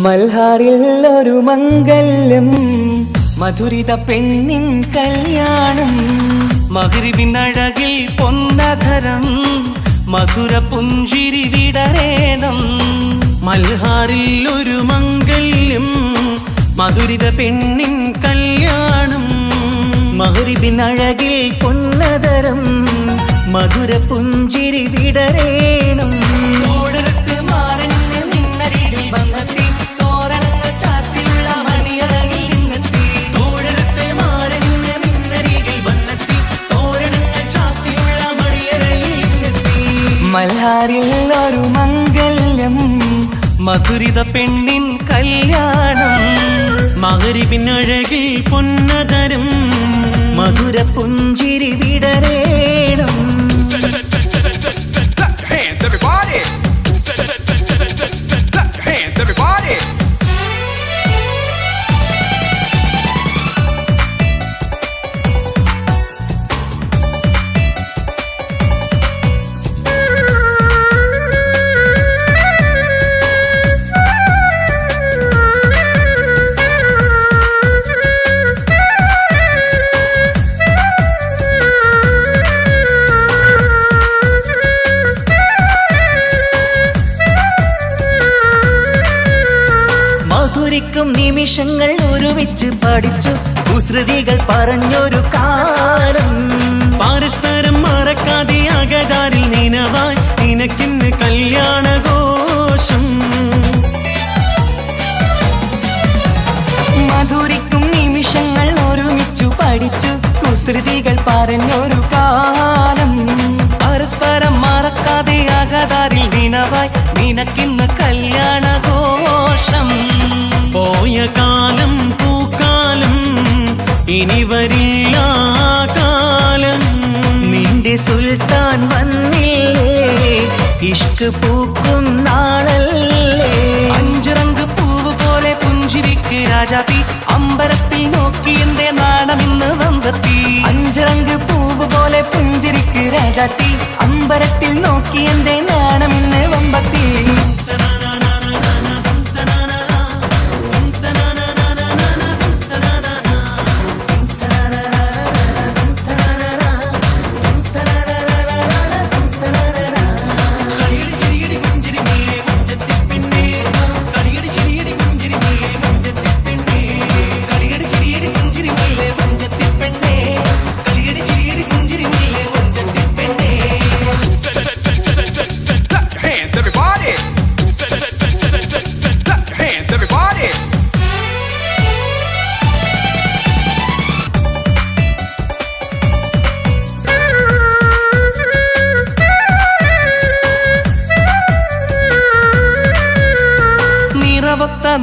മൽഹാറിൽ ഒരു മംഗല്യം, മധുരിത പെണ്ണിൻ കല്യാണം. മഗ്രിബിൻ അഴകിൽ പൊന്നധരം, മധുര പുഞ്ചിരി വിടരേണം. മൽഹാറിൽ ഒരു മംഗല്യം, മധുരിത പെണ്ണിൻ കല്യാണം. മഗ്രിബിൻ അഴകിൽ പൊന്നധരം, മധുര പുഞ്ചിരി വിടരേണം. മൽഹാറിൽ ഒരു മംഗല്യം, മധുരിത പെണ്ണിൻ കല്യാണം. മഗ്രിബിൻ അഴകിൽ പൊന്നധരം, മധുര പുഞ്ചിരി വിടരേണം. മധുരിക്കും നിമിഷങ്ങൾ ഒരുമിച്ച് പഠിച്ചു, കുസൃതികൾ പറഞ്ഞൊരു കാലം. പരസ്പരം മറക്കാതെ അകതാരിൽ നിനവായി നിനക്കിന്ന് കല്യാണഘോഷം. മധുരിക്കും നിമിഷങ്ങൾ ഒരുമിച്ചു പഠിച്ചു, കുസൃതികൾ പറഞ്ഞൊരു കാലം. പരസ്പരം മറക്കാതെ അകതാരിൽ നിനവായി നിനക്കിന്ന് കല്യാണഘോഷം. പോയ കാലം പൂക്കാലം, ഇനി വരില്ല കാലം. നിന്റെ സുൽത്താൻ വന്നില്ലേ, ഇഷ്ക് പൂക്കും നാളല്ലേ. അഞ്ചിറങ്ക് പൂവ് പോലെ പുഞ്ചിരിക്ക് രാജാത്തി, അമ്പരത്തിൽ നോക്കി എന്റെ നാണമിന്ന് വമ്പത്തി. അഞ്ചിറങ്ക് പൂവ് പോലെ പുഞ്ചിരിക്ക് രാജാത്തി, അമ്പരത്തിൽ നോക്കി എന്റെ നാണമിന്ന് വമ്പത്തി.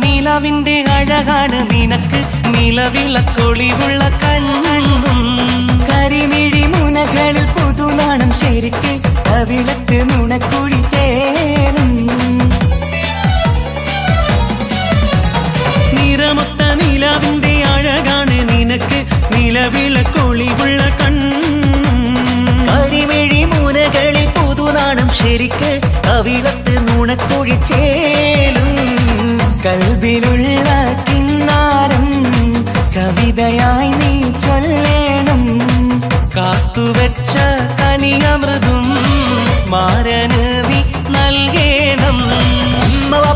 നിലവിന്റെ അഴകാണ് നിനക്ക്, നിലവിളക്കൊളിവുള്ള കണ്ണും. കരിമിഴി മുനകളിൽ പുതുനാണം ശരിക്ക്, കവിളത്ത് നുണക്കുഴി ചേരും. നിറമൊത്ത നിലവിന്റെ അഴകാണ് നിനക്ക്, നിലവിളക്കൊളിവുള്ള കണ്ണും. കരിമിഴി മുനകളിൽ പുതുനാണം ശരിക്ക്, കവിളത്ത് നുണക്കുഴി ചേരും. കൽബിലുള്ള കിന്നാരം കവിതയായി നീ ചൊല്ലേണം. കാത്തുവെച്ച കനിയമൃതും മാരന് നീ നൽകേണം.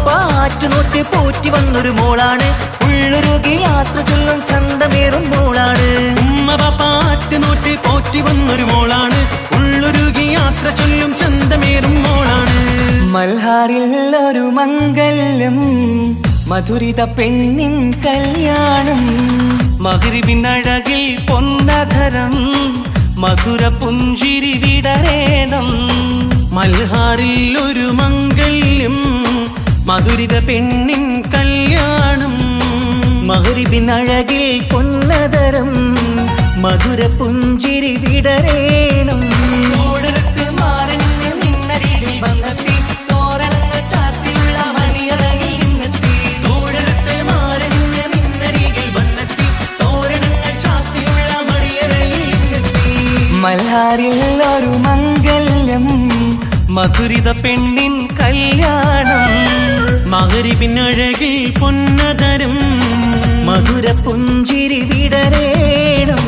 പാറ്റുനോറ്റ് പോറ്റി വന്നൊരു മോളാണ്, ഉള്ളൊരുകി യാത്ര ചൊല്ലും ചന്തമേറും മോളാണ്. പാറ്റുനോറ്റ് പോറ്റി വന്നൊരു മോളാണ്, ഉള്ളൊരുകി യാത്ര ചൊല്ലും ചന്തമേറും മോളാണ്. മൽഹാറിൽ ഒരു മംഗല്യം, മധുരിത പെണ്ണിൻ കല്യാണം. മഗ്രിബിൻ അഴകിൽ പൊന്നധരം, മധുര പുഞ്ചിരി വിടരേണം. മൽഹാറിൽ ഒരു മംഗല്യം, മധുരിത പെണ്ണിൻ കല്യാണം. മഗ്രിബിൻ അഴകിൽ പൊന്നധരം, മധുര പുഞ്ചിരി വിടരേണം. മൽഹാറിൽ ഒരു മംഗല്യം, മധുരിത പെണ്ണിൻ കല്യാണം. മകരിപിന്നഴകിൽ പൊന്നതരം മധുര പുഞ്ചിരി വിടരേണം.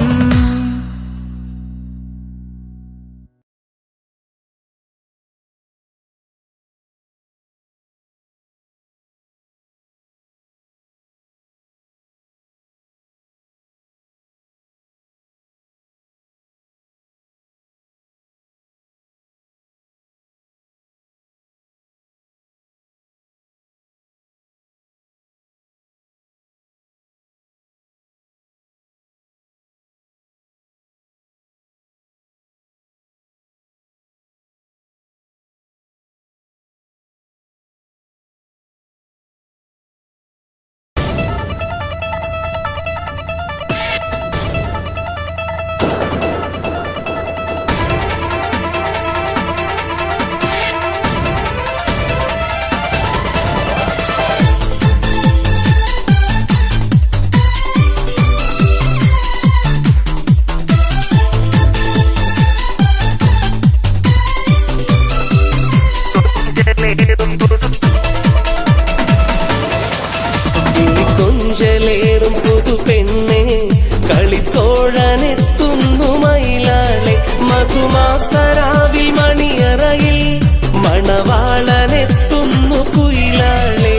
കൊഞ്ചലേറും പുതു പെണ്ണെ കളിത്തോഴനെത്തുന്നു മയിലാളെ മധുമാസരാവിൽ മണിയറയിൽ മണവാളനെത്തുന്നു കുയിലാളെ.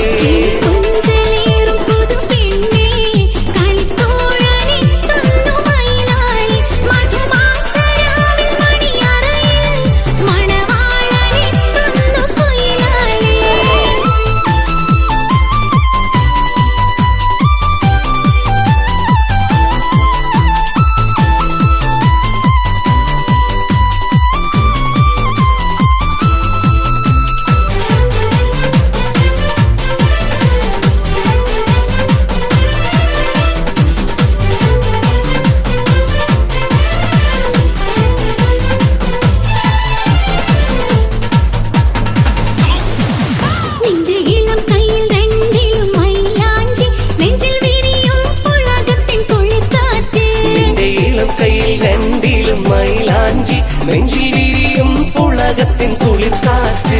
നെഞ്ചിൽ വിരിയും പുളകത്തിൻ കുളിർക്കാറ്റ്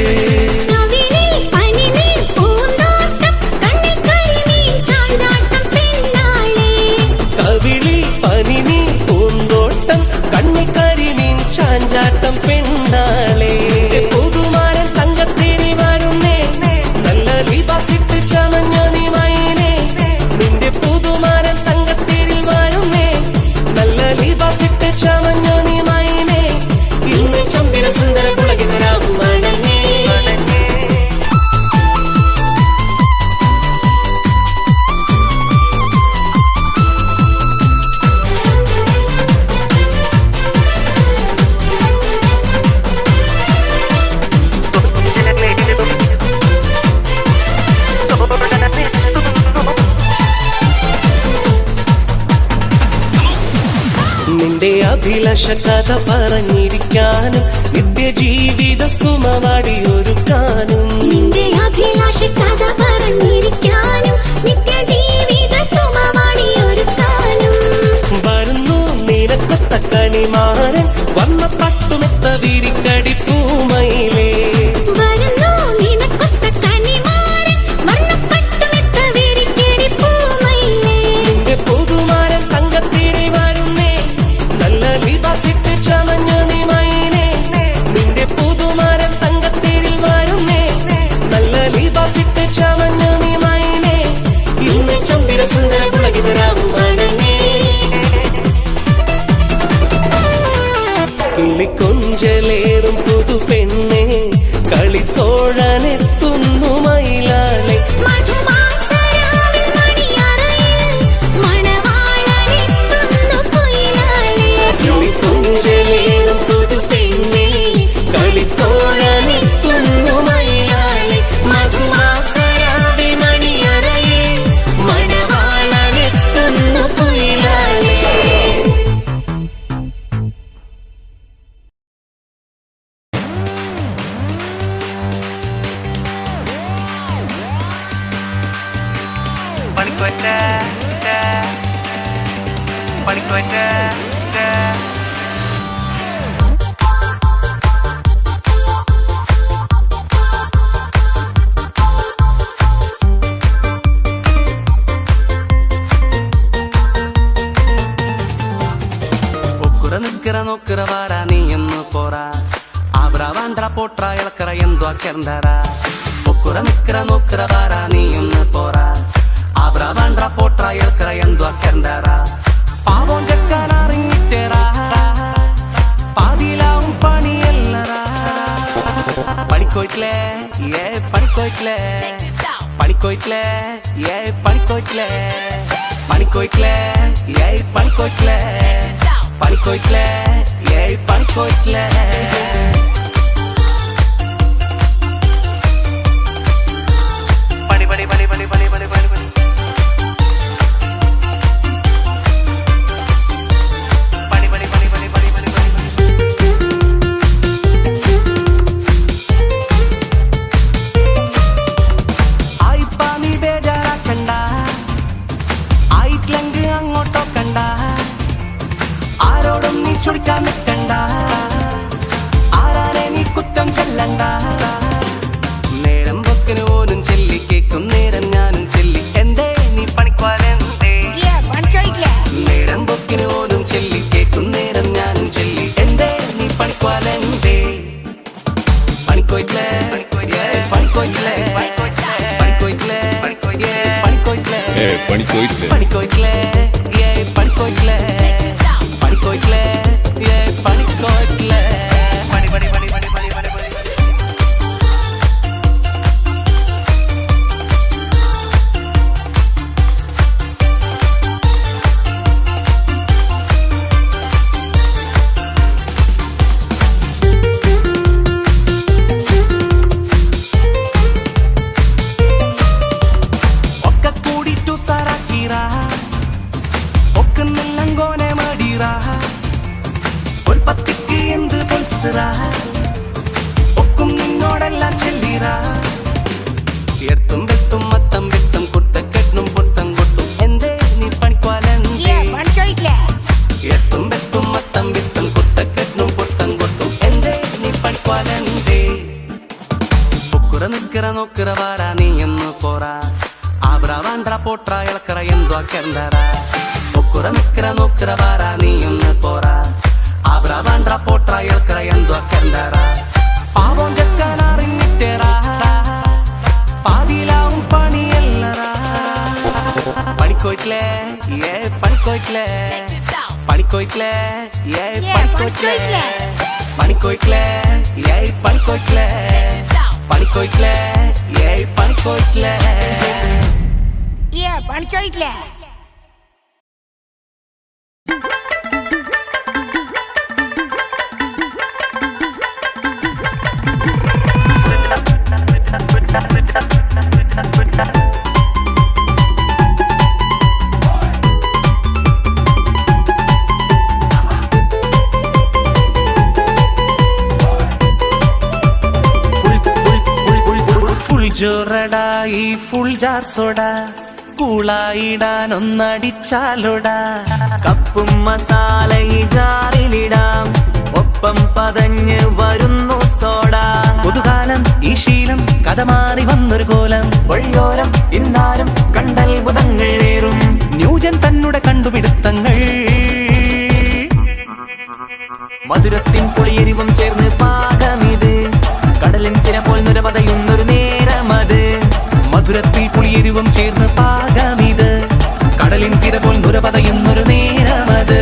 കവിളിൽ പനിനീ പൂന്തോട്ടം കണ്ണിൽ കരിമീൻ ചാഞ്ചാട്ടം പെണ്ണാളെ. പുതുമാരൻ തങ്കത്തേരി വരുന്നേ നല്ല ലിബാസിട്ട് ചമഞ്ഞ നീ മൈനേ. നിന്റെ പുതുമാരൻ തങ്കത്തേരിൽ വരുന്നേ നല്ല ലിബാസിട്ട് ചമഞ്ഞ നീ മൈനേ. ചന്ദ്ര സുന്ദര കുളകിതരാവും മണങ്ങേ. നിന്റെ അഭിലാഷ കഥ പറഞ്ഞിരിക്കാനും നിത്യജീവിത സുമവാടി ഒരുക്കാനും. നിന്റെ അഭിലാഷ കഥ പറഞ്ഞിരിക്കാനും നിത്യജീവിത സുമവാടി ഒരുക്കാനും. വരുന്നു നിനക്കൊത്ത കണിമാരൻ വന്ന പട്ടുമെത്ത വിരിക്കടി പൂമയിലേ. വരുന്നു നിനക്കൊത്ത കണിമാരൻ വന്ന പട്ടുമെത്ത വിരിക്കടി പൂമയിലേ. നിന്റെ പുതുമാരൻ തങ്കത്തേരി വരുന്നേ നല്ല ലിബാസിട്ട് ചമഞ്ഞ നീ മൈനേ. നിന്റെ പുതുമാരൻ തങ്കത്തേരിൽ വരുന്നേ നല്ല ലിബാസിട്ട് ചമഞ്ഞ നീ മൈനേ. ഇന്ന് ചന്ദ്ര സുന്ദര കുളകിതരാവും മണങ്ങേ. കിളിക്കൊഞ്ചലേറും പുതു പെണ്ണെ കളിത്തോഴനെത്തുന്നു മയിലാളെ മധുമാസരാവിൽ മണിയറയിൽ മണവാളനെത്തുന്നു കുയിലാളെ. കിളിക്കൊഞ്ചലേറും പുതു പെണ്ണെ കളിത്തോഴനെത്തുന്നു മയിലാളെ മധുമാസരാവിൽ മണിയറയിൽ മണവാളനെത്തുന്നു കുയിലാളെ. Abra potra ialkara endu akendara Okkura mikkara nokkara vara neeyonnu pora Abra potra ialkara endu akendara Pavon jakkana ringittera Paadilavum paniyellara Padikkoytle ye padikkoytle Padikkoytle ye padikkoytle Padikkoytle ye padikkoytle Padikkoytle ye padikkoytle potra ialkara endu akendara Okkura mikkara nokkara vara neeyonnu pora Abra potra ialkara endu akendara Pavon jakkana ringittera Paadilavum paniyellara Padikkoytle ye padikkoytle Padikkoytle ye padikkoytle Padikkoytle ye padikkoytle Padikkoytle ye padikkoytle പഠിക്കോയിട്ടില്ലേ ജോറടാ ഈ full jar soda കൂളായിടാനൊന്നടിച്ചാലോടാ കപ്പും മസാല ഈ ജാറിലിടാം ഒപ്പം പതഞ്ഞ് വരുന്നു soda പുതുകാലം ഈ ശീലം കഥ മാറി വന്നൊരു കോലം വഴിയോരം ഇന്നാരും കണ്ടത്ഭുതങ്ങൾ ഏറും ന്യൂജൻ തന്നുടെ കണ്ടുപിടുത്തങ്ങൾ മധുരത്തിൻ പുളിയെരിവും ചേർന്ന് പാകമിത് കടലിൻ തിര പോൽ നിരവധയുന്നൊരു നേരമത് മധുരത്തിൽ പുളിയെരിവും ചേർന്ന് പാകമിത് കടലിൻ തിര പോൽ നിരവധയുന്നൊരു നേരമത്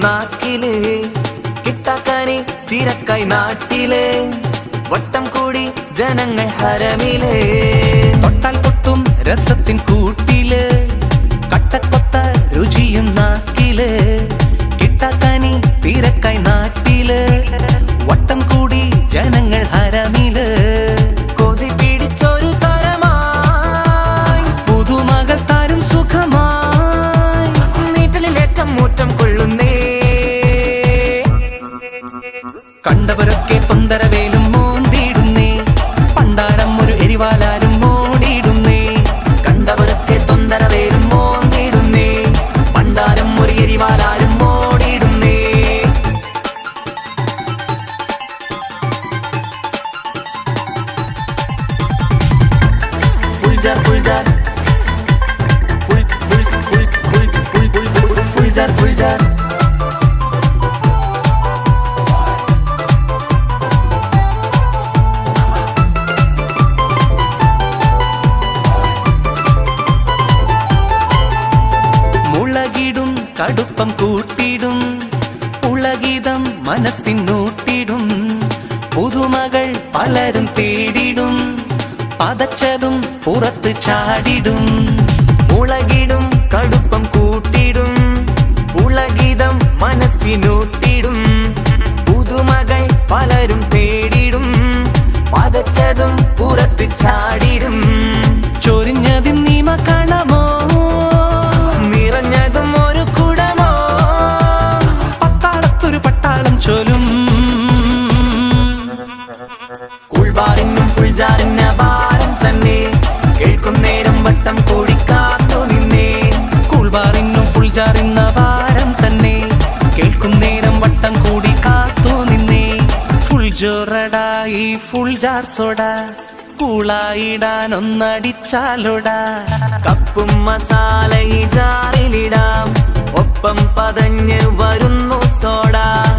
നാക്കില് കിട്ടാക്കാനി തിരക്കായി നാട്ടില് വട്ടം കൂടി ജനങ്ങൾ ഹരമില് തൊട്ടാൽ പൊട്ടും രസത്തിൻ കൂട്ടില് കട്ടക്കൊത്ത രുചിയും നാക്കില് കിട്ടാക്കാനി തിരക്കായി നാട്ടില് വട്ടം കൂടി ജനങ്ങൾ ഹരമില് കൊതി പിടിച്ചൊരു തരമായി പുതുമകൾ താരും സുഖമായി നീറ്റലിലേറ്റം മൂറ്റം കൊള്ളുന്നേ കണ്ടവരൊക്കെ തൊന്തരവേലും മോന്തിടുന്നേ, പണ്ടാരം ഒരു എരിവാലാരും ഓടിയിടുന്നേ. കണ്ടവരൊക്കെ തൊന്തരവേലും മോന്തിടുന്നേ, പണ്ടാരം ഒരു എരിവാലാരും ഓടിയിടുന്നേ. Full jar full jar full full full full full full full jar full jar. മുളകിടും കടുപ്പം കൂട്ടിടും, പുളകിതം മനസ്സിനൂട്ടിടും. പുതുമകൾ പലരും തേടിടും, പതച്ചതും പുറത്ത് ചാടിടും. മുളകിടും കടുപ്പം കൂട്ടിടും, ഉളകിതം മനസ്സിനൂട്ടിടും. പുതുമകൾ പലരും തേടിടും, പതച്ചതും പുറത്ത് ചാടിടും. ചൊരിഞ്ഞതിൻ നീമ കാണമോ, നിറഞ്ഞതും ഒരു കുടമോ. പത്താളത്തൊരു പട്ടാളം ചൊലും. കൂൾബാറിനും ഫുൾജാറിന് ഭാരം തന്നെ, കേൾക്കും നേരം വട്ടം കൂടി കാത്തു നിന്നേ. കൂൾബാറിനും ഫുൾജാറിന്ന ഭാരം തന്നെ, കേൾക്കും നേരം വട്ടം കൂടി കാത്തു നിന്നേ. ഫുൾ ജോറടാ ഈ ഫുൾജാർ സോഡ, കൂളായിടാൻ ഒന്നടിച്ചാലോടാ. കപ്പും മസാല ഈ ജാറിലിടാം, ഒപ്പം പതഞ്ഞ് വരുന്നു സോഡ.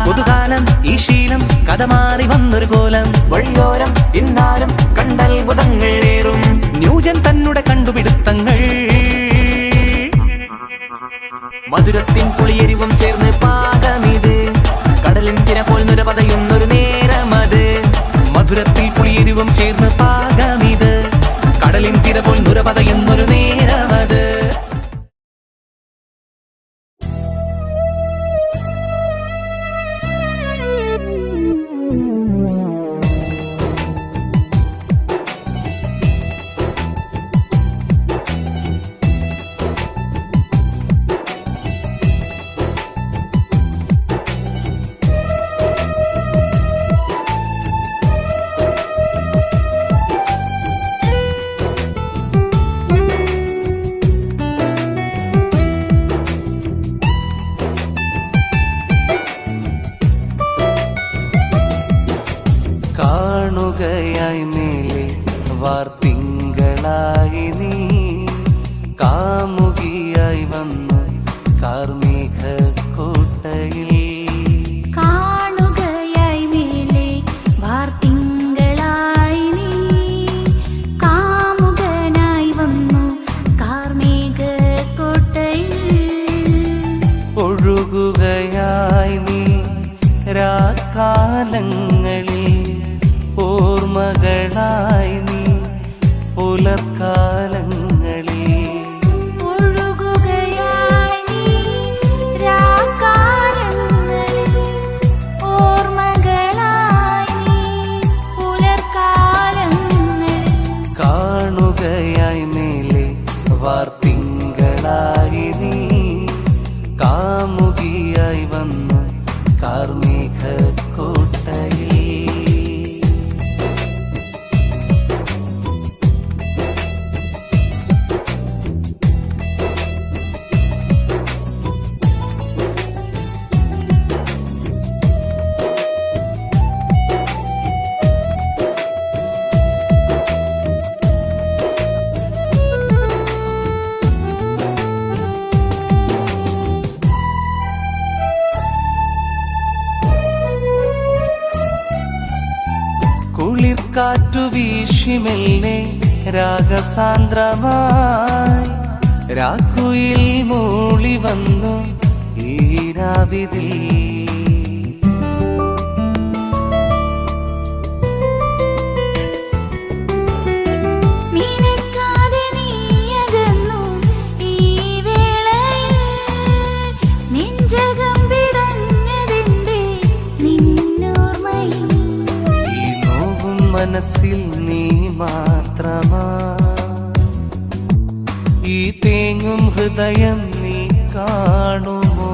പുതുകാലം ഈ ശീലം കഥ മാറി വന്നൊരു കോലം. വഴിയോരം ഇന്നാലും കണ്ടത്ഭുതങ്ങൾ ഏറും. ന്യൂജൻ തന്നെ കണ്ടുപിടുത്തങ്ങൾ. മധുരത്തിൻ പുളിയെരിവും ചേർന്ന് പാകമിത്, കടലിൻ തിര പോൽ നുരപതയുന്നൊരു നേരമത്. മധുരത്തിൽ പുളിയെരിവും ചേർന്ന് പാകമിത്, കടലിൻ തിര പോൽ നുരപതയുന്നൊരു നേരമത്. കാണുകയായി മേലെ വാർത്തിങ്കളായി നീ, കാമുകിയായി വന്ന് കാർമേഘ കോട്ടയിൽ. കാണുകയായി മേലെ വാർത്തിങ്കളായി നീ, കാമുകനായി വന്നു കാർമേഘക്കോട്ടയിൽ. ഒഴുകുകയായി നീ രാക്കാലങ്ങളിൽ, ഓർമ്മകളായി നീ പുലർക്കാലങ്ങളിൽ. ഒഴുകുകയായി നീ രാക്കാലങ്ങളിൽ, ഓർമ്മകളായി നീ പുലർക്കാലങ്ങളിൽ. കാണുകയായി മേലെ വാർത്തിങ്കളായി നീ, കാമുകിയായി വന്നു കാർമേഘ കോട്ടയിൽ. കുളിർക്കാറ്റു വീശിമെല്ലെ രാഗസാന്ദ്രമായി, രാക്കുയിൽ മൂളി വന്നു ഈ രാവിതിൽ. നിനക്കാതെ നീയകന്നു ഈ വേളയിൽ, നെഞ്ചകം പിടഞ്ഞതെന്തേ നിന്നോർമ്മയിൽ. ഈ നോവും മനസ്സിൽ നീ മാത്രമാ, ഈ തേങ്ങും ഹൃദയം നീ കാണുമോ.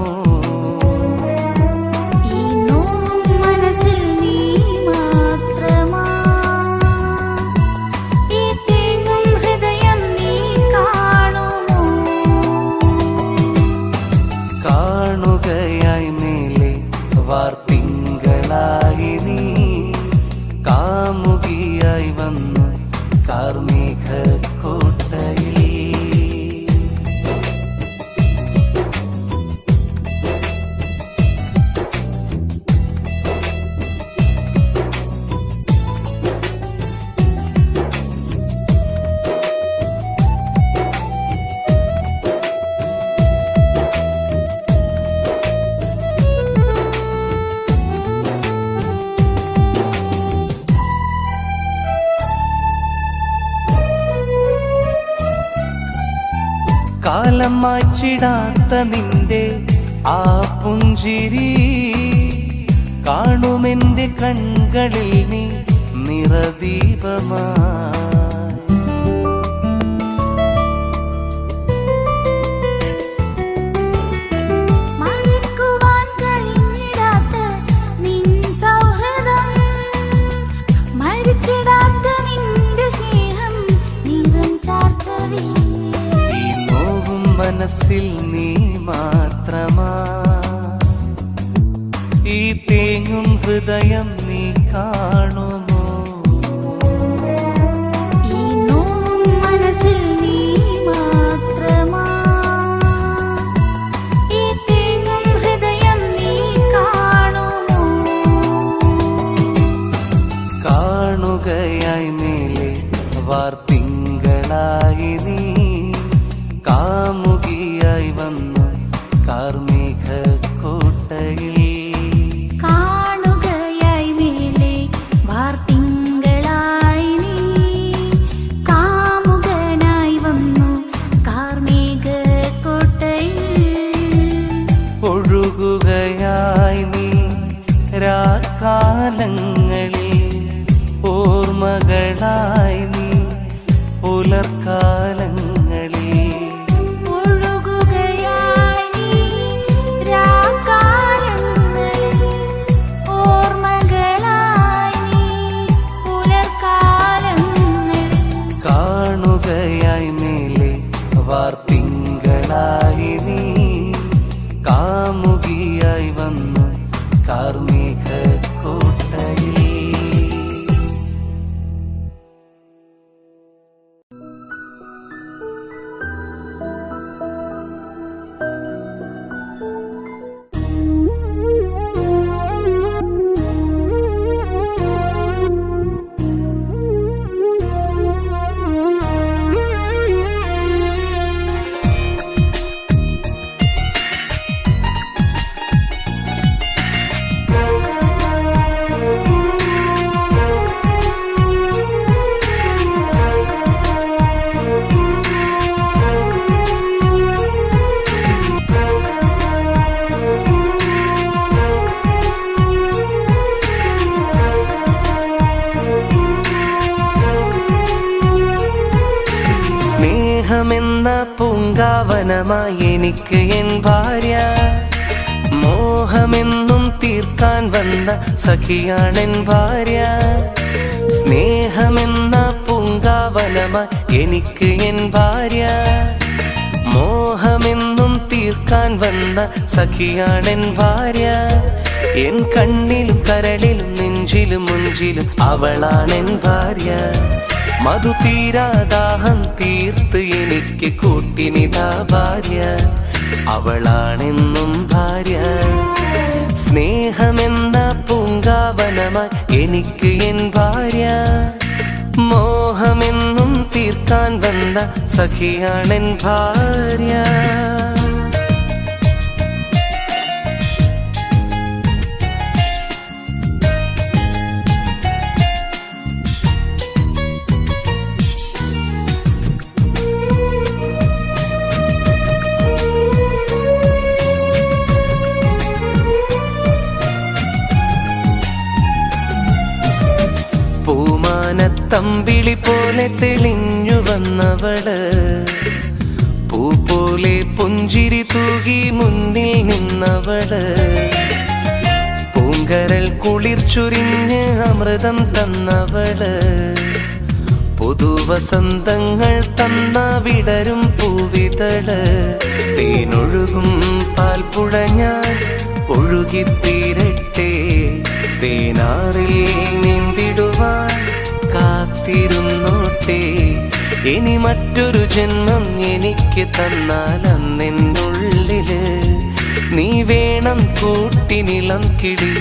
ഈ നോവും മനസ്സിൽ നീ കാമുകിയായി വന്നു കാർമേഘക്കോട്ടയിൽ. കാലം മാച്ചിടാത്ത നിന്റെ ആ പുഞ്ചിരി കാണുമെന്റെ കൺകളിൽ നീ നിറദീപമായി. മറക്കുവാൻ കഴിഞ്ഞിടാത്ത നിൻ സൗഹൃദം, മരിച്ചിടാത്ത നിന്റെ സ്നേഹം നിറം ചാർത്തവേ. മനസ്സിൽ നീ മാത്രമാ, ഈ തേങ്ങും ഹൃദയം നീ കാണുമോ? ഈ നോവും മനസ്സിൽ നീ മാത്രമാ, ഈ തേങ്ങും ഹൃദയം നീ കാണുമോ? കാണുകയായി മേലെ വാർത്തിങ്കളായി നീ കാമുകിയായി വന്നു കാർമേഘക്കോട്ടയിൽ. കാണുകയായി മേലെ വാർത്തിങ്കളായി നീ കാമുകനായി വന്നു കാർമേഘക്കോട്ടയിൽ. ഒഴുകുകയായി നീ രാക്കാലങ്ങളിൽ, ഓർമ്മകളായി നീ പുലർക്കാലങ്ങളിൽ. കാണുകയായി മേലെ വാർത്തിങ്കളായി നീ കാമുകിയായി വന്നു കാർമേഘക്കോട്ടയിൽ. സ്നേഹമെന്ന പൂങ്കാവനമായി എനിക്ക് എൻ ഭാര്യ, മോഹമെന്നും തീർക്കാൻ വന്ന സഖിയാണെൻ ഭാര്യ. സ്നേഹമെന്ന പൂങ്കാവനമായി എനിക്ക് എൻ ഭാര്യ, മോഹമെന്നും തീർക്കാൻ വന്ന സഖിയാണെൻ ഭാര്യ. എൻ കണ്ണിലും കരളിലും നെഞ്ചിലും മുഞ്ചിലും അവളാണെൻ ഭാര്യ. മധു തീരാദാഹം തീർത്ത് എനിക്ക് കൂട്ടിനിതാ ഭാര്യ, അവളാണെന്നും ഭാര്യ. സ്നേഹമെന്ന പൂങ്കാവനമായി എനിക്ക് എൻ ഭാര്യ, മോഹമെന്നും തീർക്കാൻ വന്ന സഖിയാണെൻ ഭാര്യ. തമ്പിളി പോലെ തെളിഞ്ഞു വന്നവള്, പൂ പോലെ പുഞ്ചിരി തൂകി മുന്നിൽ നിന്നവള്, പൂങ്കരൽ കുളിർ ചുരിഞ്ഞ് അമൃതം തന്നവള്, പുതുവസന്തങ്ങൾ തന്ന വിടരും പൂവിതള്. തേനൊഴുകും പാൽപ്പുഴ ഞാൻ ഒഴുകിത്തീരട്ടെ, തേനാറിൽ നീന്തിടുവാൻ കാത്തിരിക്കട്ടെ. കാത്തിരുന്നോട്ടെ. ഇനി മറ്റൊരു ജന്മം എനിക്ക് തന്നാൽ അന്നെന്നുള്ളില് നീ വേണം കൂട്ടിനിളം കിളി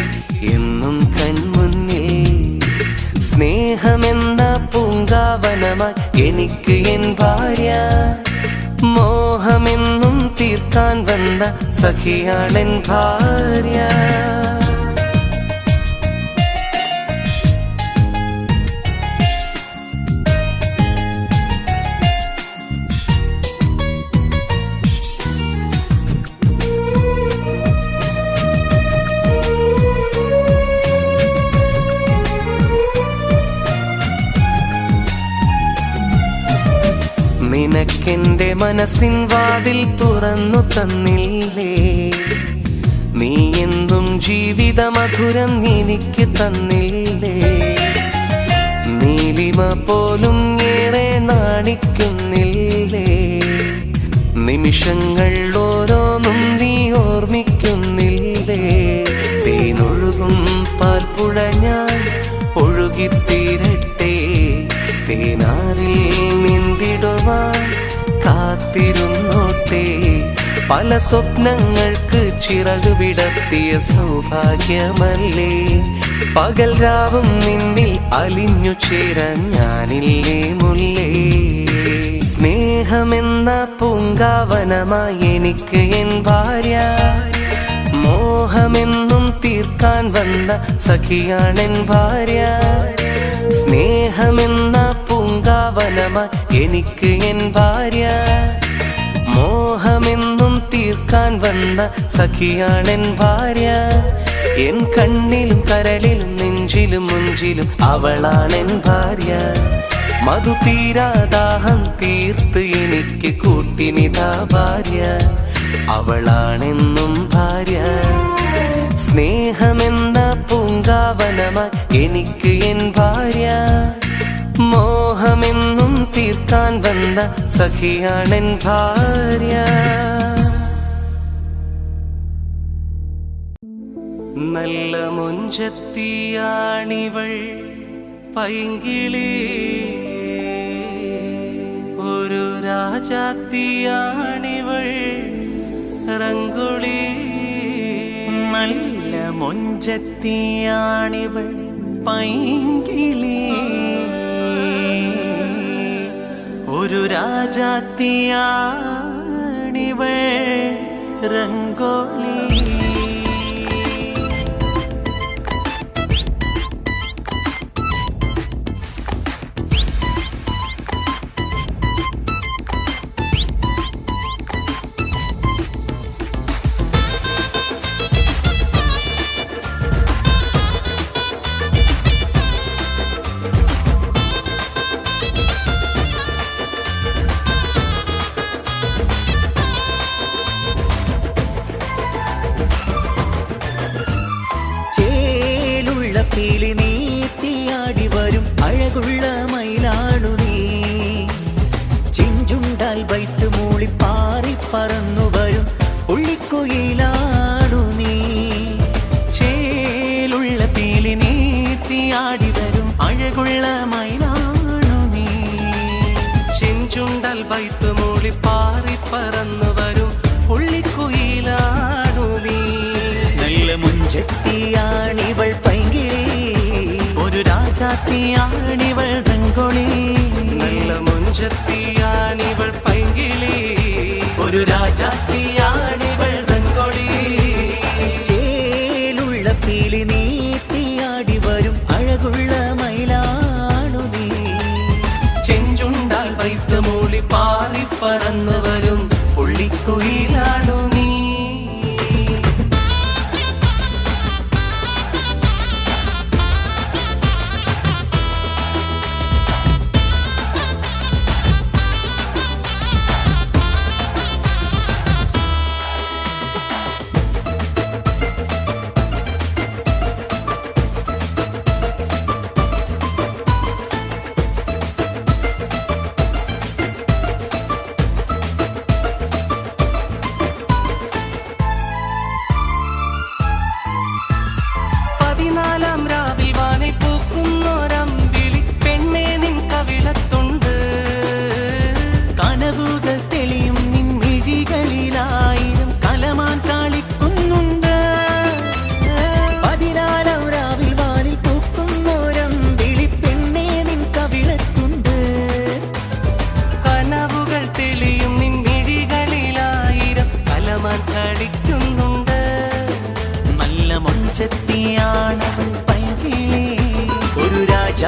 എന്നും കൺമുന്നിൽ. സ്നേഹമെന്ന പൂങ്കാവനമായി എനിക്ക് എൻ ഭാര്യ, മോഹമെന്നും തീർക്കാൻ വന്ന സഖിയാണെൻ ഭാര്യ. നിനക്കെന്റെ മനസ്സിൻ വാതിൽ തുറന്നു തന്നില്ലേ, നീ എന്തും ജീവിത മധുരം എനിക്ക് തന്നില്ലേ. നീലിമ പോലും ഏറെ നാണിക്കുന്നില്ലേ, നിമിഷങ്ങൾ ഓരോന്നും നീ ഓർമ്മിക്കുന്നില്ലേ. തേനൊഴുകും പാൽപ്പുഴ ഞാൻ ഒഴുകിത്തീരട്ടെ, തേനാറിൽ നീന്തിടുവാൻ കാത്തിരുന്നോട്ടെ. പല സ്വപ്നങ്ങൾക്ക് ചിറക് വിടർത്തിയ സൗഭാഗ്യമല്ലേ, പകൽ രാവും നിന്നിൽ അലിഞ്ഞു ചേരാൻ ഞാനില്ലേ മുല്ലേ. സ്നേഹമെന്ന പൂങ്കാവനമായി എനിക്ക് എൻ ഭാര്യ, മോഹമെന്നും തീർക്കാൻ വന്ന സഖിയാണെൻ ഭാര്യ. സ്നേഹമെന്ന പൂങ്കാവനമായി എനിക്ക് എൻ ഭാര്യ, മോഹമെന്നും തീർക്കാൻ വന്ന സഖിയാണെൻ ഭാര്യ. എൻ കണ്ണിലും കരളിലും നെഞ്ചിലും മുഞ്ചിലും അവളാണെൻ ഭാര്യ. മധു തീരാദാഹം തീർത്ത് എനിക്ക് കൂട്ടിനിതാ ഭാര്യ, അവളാണെന്നും ഭാര്യ. സ്നേഹമെന്ന പൂങ്കാവനമായി എനിക്ക് എൻ ഭാര്യ, മോഹമെന്നും തീർക്കാൻ വന്ന സഖിയാണെൻ ഭാര്യ. നല്ല മുഞ്ചത്തിയാണിവൾ പൈങ്കിളി, ഒരു രാജാത്തിയാണിവൾ റംഗുളി. നല്ല മൊഞ്ചത്തിയാണിവൾ പൈങ്കിളി, ഒരു രാജാത്തിയാണിവൾ രംഗോളി. പീലി നീത്തിയാടി വരും അഴകുള്ള മയിലാണു നീ, ചിഞ്ചുണ്ടാൽ വൈത്ത് മൂളി പാറി പറന്നു വരും ഉള്ളിക്കുയിലാണു നീ. ചേലുള്ള പീലി നീത്തിയാടി വരും അഴകുള്ള മയിലാണു നീ, ചെഞ്ചുണ്ടൽ വൈത്ത് മൂളി പാറി പറന്നു വരും ഉള്ളിക്കുയിലാണു നീ. നല്ല മുഞ്ചത്തിയാണിവൾ പൈങ്കിളി, ഒരു രാജാത്തിയാണിവൾ രംഗോളി. നല്ല മുഞ്ചത്തിയാണിവൾ പൈങ്കിളി, ഒരു രാജാത്തിയാണിവൾ രംഗോളി. ചേലുള്ള പീലി നീത്തിയാടി വരും അഴകുള്ള മയിലാണു നീ, ചെഞ്ചുണ്ടാൽ വൈത്ത് മൂളി പാറി പറന്നു വരും പുള്ളിക്കുയിലാണു നീ.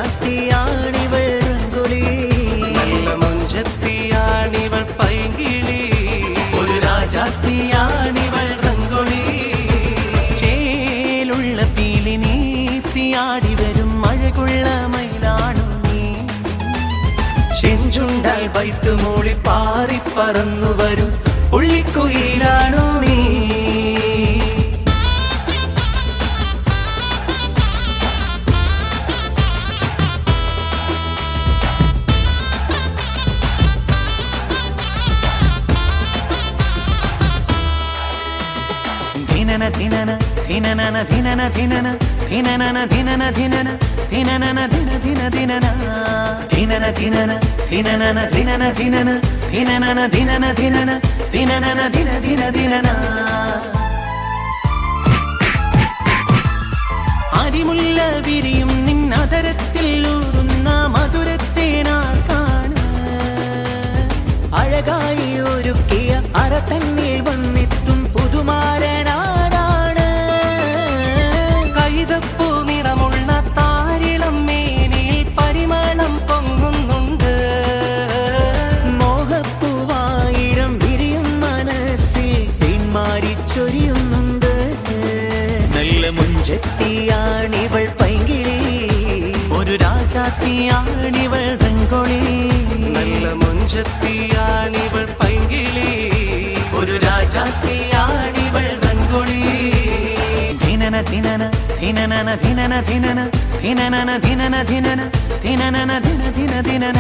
രാജാത്തിയാണിവൾ രംഗൊളി നല്ല മുഞ്ചത്തിയാണിവൾ പൈങ്കിളി ഒരു രാജാത്തിയാണിവൾ രംഗൊളി ചേലുള്ള പീലി നീത്തിയാടി വരും അഴകുള്ള മയിലാണു നീ ചെഞ്ചുണ്ടാൽ വൈത്ത് മൂളി പാറി പറന്നു വരും ഉള്ളിക്കുയിലാണു നീ ധിനന ധിനന ധിനനന ധിനന ധിനന ധിനനന ധിനന ധിനന ധിനനന ധിന ധിന ധിനന ധിനന ധിനന ധിനനന ധിനന ധിനന ധിനനന ധിനന ധിനന ധിനനന ധിന ധിന ധിനന അരിമുല്ല വിരിയും നിന്നതരത്തിൽ ഊറുന്ന മധുരത്തേനാൾ കാണ് അഴകായി ഒരുക്കിയ അറ തന്നിൽ വന്നെത്തും പുതുമാരനാരാണ് കൈതപ്പൂ നിറമുള്ള താരിളം മേനിയിൽ പരിമളം പൊങ്ങുന്നുണ്ട് മോഹപ്പൂവായിരം വിരിയും മനസ്സിൽ തേന്മാരി ചൊരിയുന്നുണ്ട് നല്ല മുഞ്ചത്തിയാണിവൾ പൈങ്കിളി ഒരു രാജാത്തിയാണിവൾ രംഗൊളി നല്ല മുഞ്ചത്തിയാണിവൾ പൈങ്കിളി ഒരു രാജാത്തിയാണിവൾ രംഗൊളി ധിനന ധിനന ധിനനന ധിനന ധിനന ധിനനന ധിനന ധിനന ധിനനന ധിന ധിന ധിനന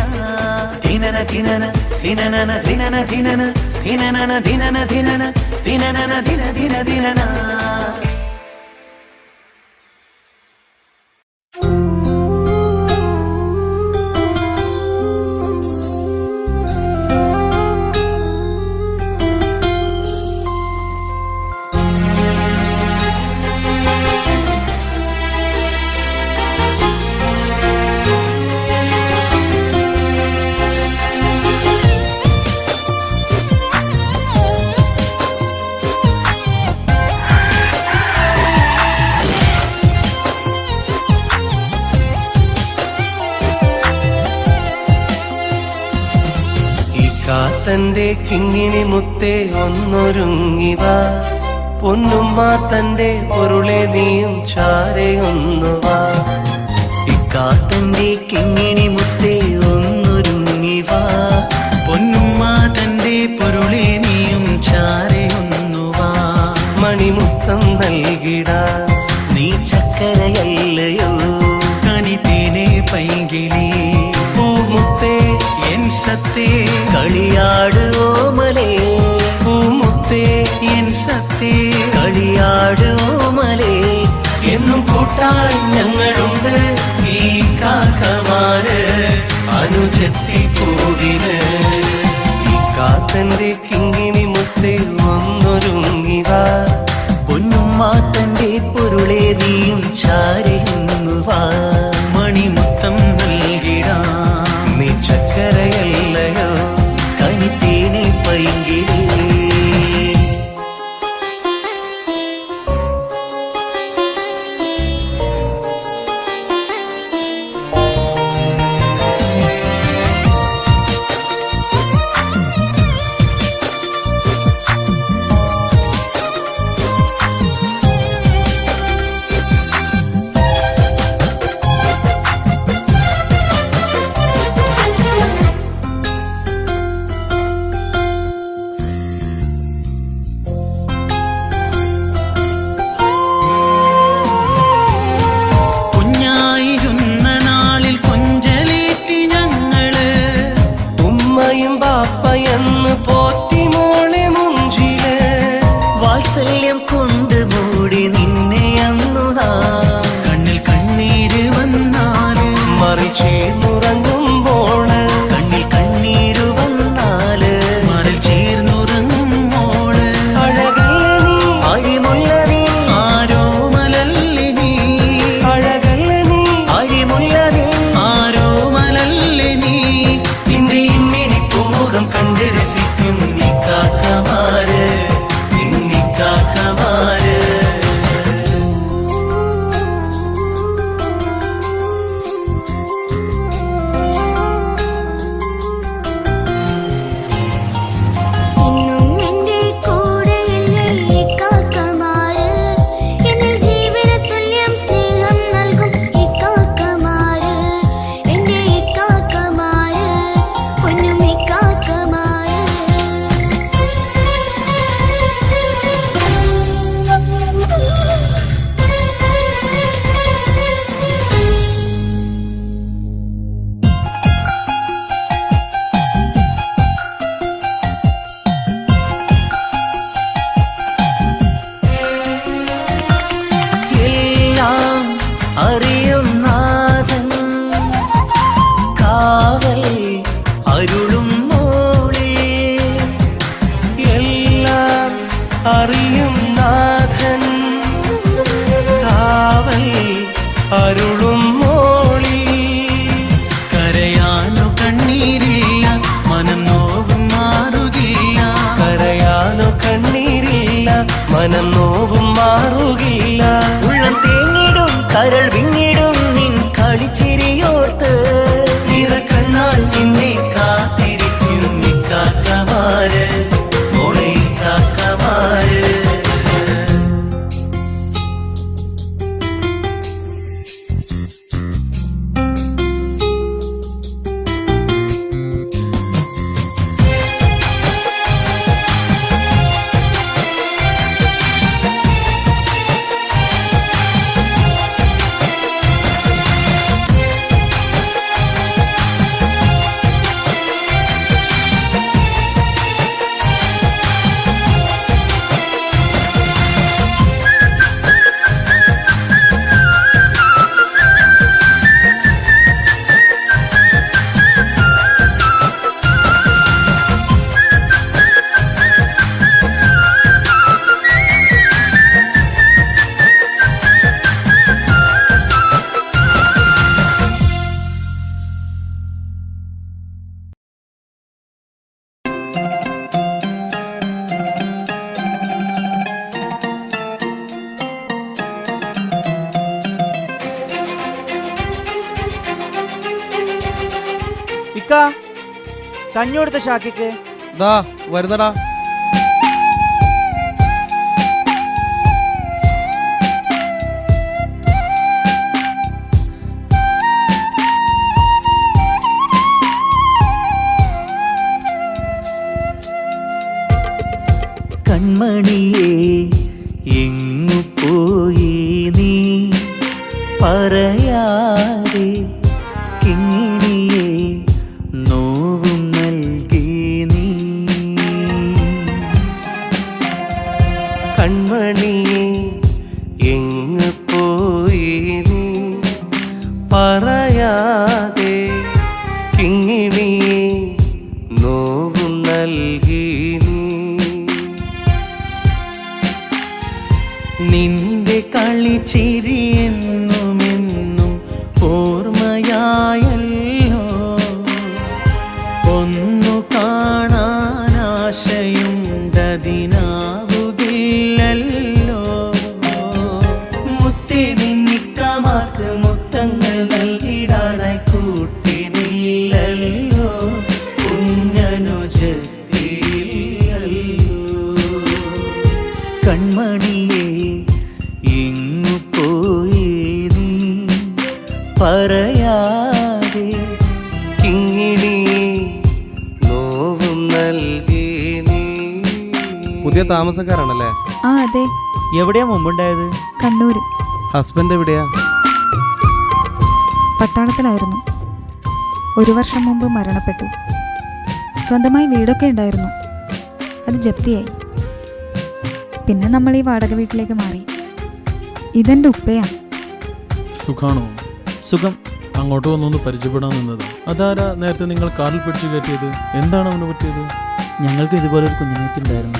ധിനന ധിനന ധിനനന ധിനന ധിനന ധിനനന ധിനന ധിനന ധിനനന ധിന ധിന ധിനന കാത്തന്റെ കിങ്ങിണി മുത്തേ ഒന്നൊരുങ്ങിവ പൊന്നുമ്മ തന്റെ പൊരുളെ നീയും ചാരയൊന്നുവാ ഇക്കാത്തന്റെ കിങ്ങിണി മുത്തേ ഒന്നൊരുങ്ങിവാ പൊന്നുമ്മ തന്റെ പൊരുളെ നീയും ചാരയൊന്നുവാ മണിമുത്തം നൽകിട നീ ചക്കരയല്ലയോ കനിതേനെ പൈങ്കിളി പൂമുത്തേ എൻ സത്തേ കളിയാട് ഓമലേ പൂമുത്തേ എൻ സത്തേ കളിയാട് ഓമലേ എന്നും കൂട്ടാൻ ഞങ്ങളുണ്ട് ഈ കാക്കമാര് അനുജത്തി പൂവിന് ഈ കാത്തന്റെ കിങ്ങിണി മുത്തേ ഒന്നൊരുങ്ങിവ പൊന്നുമ്മ തന്റെ പൊരുളെ നീയും ചാരയുന്നുവാ മണിമുത്തം നൽകിടാം നീ ചക്കരയല്ലയോ കനിത്തേനെ പൈങ്കിളി കുഞ്ഞായിരുന്ന നാളിൽ കൊഞ്ചലേറ്റി ഞങ്ങള് ഉമ്മയും ബാപ്പയെന്ന് പോറ്റി മോളെ മുഞ്ചില് വാത്സല്യം കൊണ്ട് മൂടി നിന്നെ അന്നു നാം കണ്ണിൽ കണ്ണീര് വന്നാല് മറിച്ചേർന്നുറങ്ങുമ്പോള് കണ്ണിൽ കണ്ണീരു വന്നാല് മറിൽ ചേർന്നുറങ്ങുമ്പോള് അഴകല്ല നീ അരിമുല്ല നീ ആരോ മലല്ലി നീ അഴകല്ല നീ അരിമുല്ല നീ ആരോ മലല്ലി നീ നിന്റെ ഇമ്മിണി പൂമുഖം കണ്ട് രസിക്കും നീ കാക്കമാര് നിന്നി കാക്കമാര് ഇക്ക കഞ്ഞി കൊടുത്ത ഷാക്കിക്ക്. ദാ വരുന്നടാ. കൺമണിയേ എങ്ങു പോയി നീ പറയാതെ, കിങ്ങിണിയേ നോവും നൽകി നീ. കൺമണിയേ എങ്ങു പോയി നീ പറയാതെ, കിങ്ങിണിയേ നോവും നൽകി നീ. നിന്റെ കളിച്ചിരി എന്നുമെന്നും ഓർമ്മയായല്ലോ, ഒന്നു കാണാൻ ആശയുണ്ടതിനാവുകില്ലല്ലോ. മുത്തേ നിന്നിക്കമാർക്ക് മുത്തങ്ങൾ നൽകിടാനായി കൂട്ടിനില്ലല്ലോ, കുഞ്ഞനുജത്തില്ലല്ലോ. കൺമണിയേ എങ്ങു പോയി നീ പറയാതെ, കിങ്ങിണിയേ നോവും നൽകി നീ. പുതിയ താമസക്കാരാണല്ലേ? ആ അതെ. എവിടെയാ മുമ്പുണ്ടായത്? കണ്ണൂര്. ഹസ്ബൻഡ് എവിടെയാ? പട്ടാളത്തിലായിരുന്നു. 1 വർഷം മുമ്പ് മരണപ്പെട്ടു. സ്വന്തമായി വീടൊക്കെ ഉണ്ടായിരുന്നു, അത് ജപ്തിയായി. പിന്നെ നമ്മൾ ഈ വാടക വീട്ടിലേക്ക് മാറി. ഇതെന്റെ ഉപ്പയാ. സുഖാണോ? സുഖം. അങ്ങോട്ട് വന്നൊന്ന് പരിചയപ്പെടാൻ നിന്നത്. അതാരാ നേരത്തെ നിങ്ങൾ കാറിൽ പിടിച്ചു കയറ്റിയത്? എന്താണ് അവന് പറ്റിയത്? ഞങ്ങൾക്ക് ഇതുപോലൊരു കുഞ്ഞുനീത്തിണ്ടായിരുന്നു.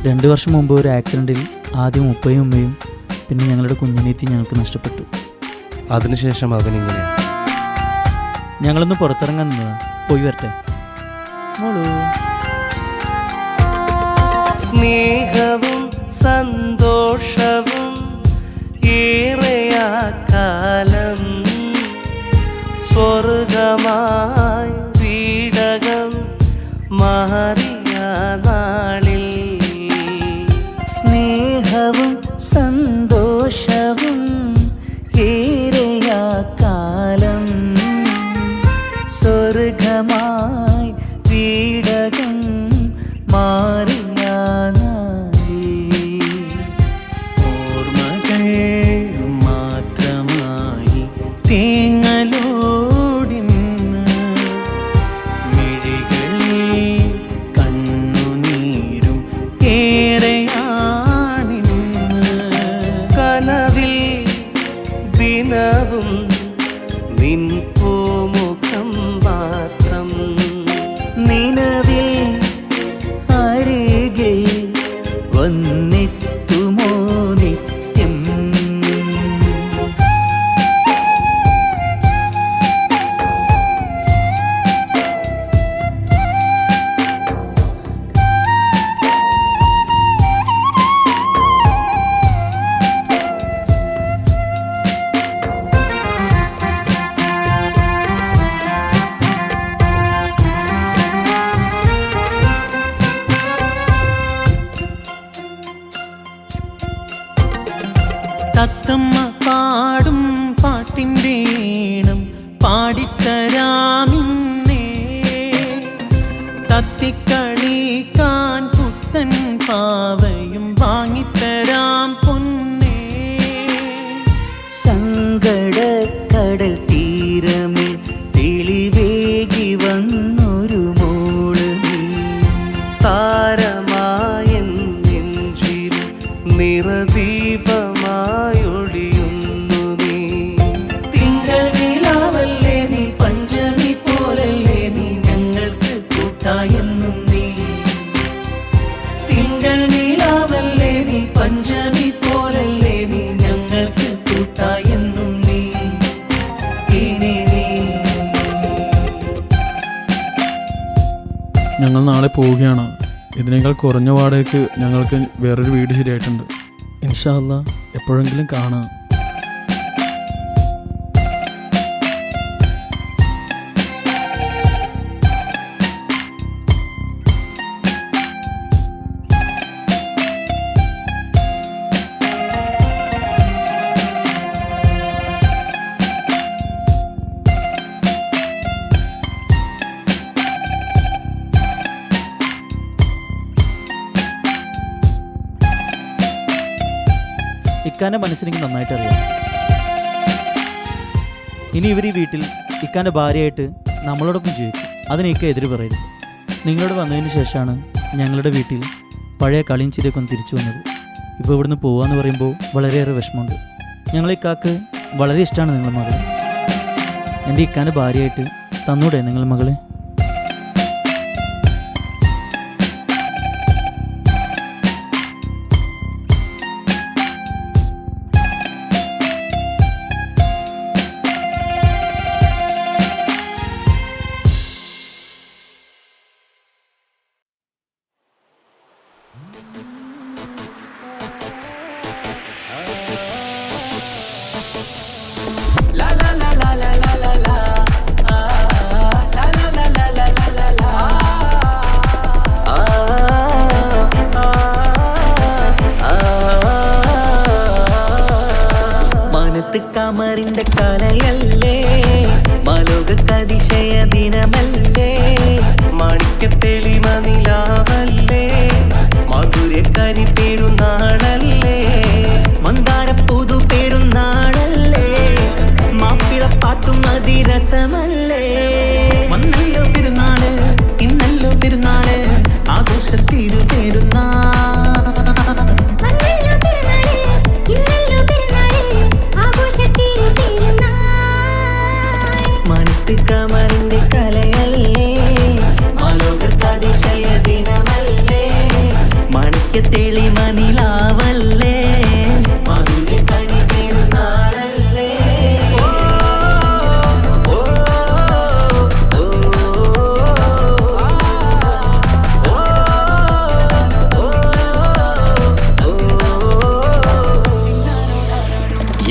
2 വർഷം മുമ്പ് ഒരു ആക്സിഡൻറ്റിൽ ആദ്യം ഉപ്പയും ഉമ്മയും പിന്നെ ഞങ്ങളുടെ കുഞ്ഞുനീത്തി ഞങ്ങൾക്ക് നഷ്ടപ്പെട്ടു. അതിനുശേഷം അവനിങ്ങനെ. ഞങ്ങളൊന്ന് പുറത്തിറങ്ങാൻ നിന്നതാ. പോയി വരട്ടെ മോളൂ. സ്നേഹവും സന്തോഷവും ഏറെയാ കാലം, സ്വർഗമായി വീടകം മാറിയ നാളിൽ. സ്നേഹവും സന്തോഷവും ഏറെയാ കാലം, സ്വർഗമായി വീടകം മാറിയ നാളിൽ. ഓർമ്മകൾ മാത്രമായി തേങ്ങലോടിന്ന് മിഴികളിൽ കണ്ണുനീരും ഏറെയാണിന്ന്. കനവിൽ ദിനവും നിൻ പൂമുഖം മാത്രം, നിലവിൽ അരികിൽ വന്നെത്തുമോ നിത്യം. തത്തമ്മ പാടും പാട്ടിൻ്റെ ഈണം പാടിത്തരാമിന്നേ, തത്തിക്കളിക്കാൻ പുത്തൻ പാവയും വാങ്ങിത്തരാം പൊന്നേ. സങ്കടക്കടൽ തീരമിൽ തെളിവേകി വന്നൊരു മോള് നീ, താരമായ നെഞ്ചിൽ നിറദീപമായൊളിയുന്നു നീ. തിങ്കൾ നിലാവല്ലേ നീ, പഞ്ചമി പോലല്ലേ നീ, ഞങ്ങൾക്ക് കൂട്ടായെന്നും നീ. തിങ്കൾ നിലാവല്ലേ നീ, പഞ്ചമി പോലല്ലേ നീ, ഞങ്ങൾക്ക് കൂട്ടായെന്നും നീ. ഇനി നീ. ഞങ്ങൾ നാളെ പോവുകയാണ്. ഇതിനേക്കാൾ കുറഞ്ഞ വാടകയ്ക്ക് ഞങ്ങൾക്ക് വേറൊരു വീട് ശരിയായിട്ടുണ്ട്. ഇൻഷാ അല്ലാ എപ്പോഴെങ്കിലും കാണാം. ഇക്കാൻ്റെ മനസ്സിനെനിക്ക് നന്നായിട്ട് അറിയാം. ഇനി ഇവർ ഈ വീട്ടിൽ ഇക്കാൻ്റെ ഭാര്യയായിട്ട് നമ്മളോടൊപ്പം ജീവിക്കും. അതിന് ഇക്ക എതിര് പറയരുത്. നിങ്ങളോട് വന്നതിന് ശേഷമാണ് ഞങ്ങളുടെ വീട്ടിൽ പഴയ കളിയും ചിരിയൊക്കെ ഒന്ന് തിരിച്ചു വന്നത്. ഇപ്പോൾ ഇവിടുന്ന് പോകാമെന്ന് പറയുമ്പോൾ വളരെയേറെ വിഷമമുണ്ട്. ഞങ്ങൾ ഇക്കാക്ക് വളരെ ഇഷ്ടമാണ് നിങ്ങളുടെ മകളെ. എൻ്റെ ഇക്കാൻ്റെ ഭാര്യയായിട്ട് തന്നൂടെ നിങ്ങൾ മകളെ? കമറിന്റെ കലയല്ലേ, മാലോകതിശയ ദിനമല്ലേ, മാണിക്യത്തെളിമ നിലാവല്ലേ, മധുരക്കനി പെരുന്നാളല്ലേ, മന്ദാര പുതു പെരുന്നാളല്ലേ, മാപ്പിളപ്പാട്ടും അതിരസമല്ലേ. വന്നല്ലോ പെരുന്നാള്, ഇന്നല്ലോ പെരുന്നാള്, ആഘോഷത്തിരു പെരുന്നാൾ. കമറിന്റെ കലയല്ലേ, മാലോകതിശയ ദിനമല്ലേ, മാണിക്യത്തെളിമ നിലാവല്ലേ, മധുരക്കനി പെരുന്നാളല്ലേ.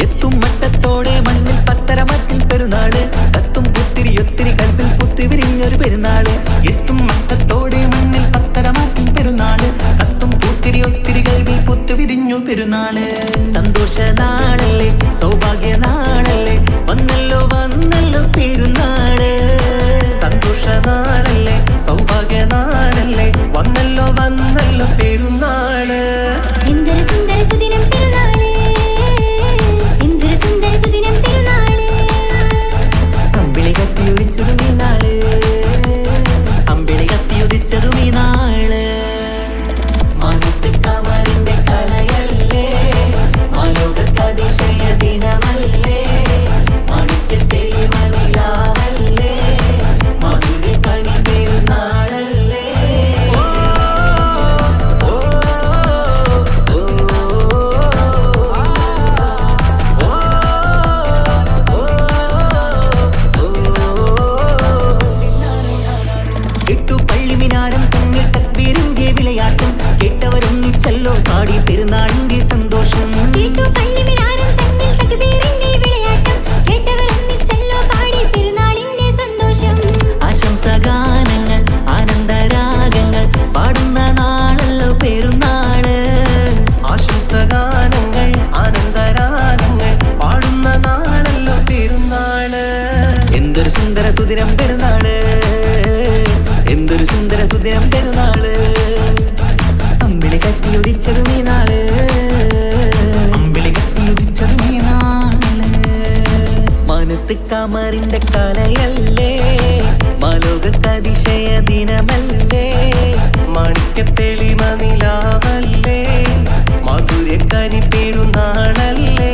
എത്തും മട്ടത്തോടെ മണ്ണിൽ പത്തരമറ്റിൽ പെരുന്നാള്, കത്തും പുത്തിരി ഒത്തിരി കൽപ്പിൽ പുത്തി വിരിഞ്ഞൊരു പെരുന്നാള്. എത്തും മട്ടത്തോടെ മണ്ണിൽ പത്തരമറ്റിൽ പെരുന്നാള്, കത്തും പുത്തിരി ഒത്തിരി കൽപ്പിൽ പുത്തി വിരിഞ്ഞു പെരുന്നാള്. സന്തോഷ നാളല്ലേ, സൗഭാഗ്യ നാളല്ലേ, വന്നല്ലോ വന്നല്ലോ പെരുന്നാള്. സന്തോഷ നാളല്ലേ, സൗഭാഗ്യ നാളല്ലേ, വന്നല്ലോ വന്നല്ലോ പെരുന്നാള്. അമ്പിളി കത്തിയുദിച്ചതും ഈ നാള്, അമ്പിളി കത്തിയുദിച്ചതും ഈ നാള്. മാനത്ത് കമറിന്റെ കലയല്ലേ, മാലോകതിശയ ദിനമല്ലേ, മാണിക്യത്തെളിമ നിലാവല്ലേ, മധുരക്കനി പെരുന്നാളല്ലേ. എട്ടു പള്ളിമിനാരം തമ്മിൽ തക്ബീറിന്റെ വിളയാട്ടം, കേട്ടവരൊന്നിച്ചല്ലോ പാടി പെരുന്നാളിന്റെ സന്തോഷം. ആശംസഗാനങ്ങൾ ആനന്ദരാഗങ്ങൾ പാടുന്ന നാളല്ലോ പെരുന്നാള്. ആശംസഗാനങ്ങൾ ആനന്ദരാഗങ്ങൾ പാടുന്ന നാളല്ലോ പെരുന്നാള്. എന്തൊരു സുന്ദര സുദിനം പെരുന്നാള്, എന്തൊരു സുന്ദര സുദിനം പെരുന്നാള്. അമ്പിളി കത്തിയുദിച്ചതും ഈ നാള്, അമ്പിളി കത്തിയുദിച്ചതും ഈ നാള്. മാനത്ത് കമറിന്റെ കലയല്ലേ, മാലോകതിശയ ദിനമല്ലേ, മാണിക്യത്തെളിമ നിലാവല്ലേ, മധുരക്കനി പെരുന്നാളല്ലേ,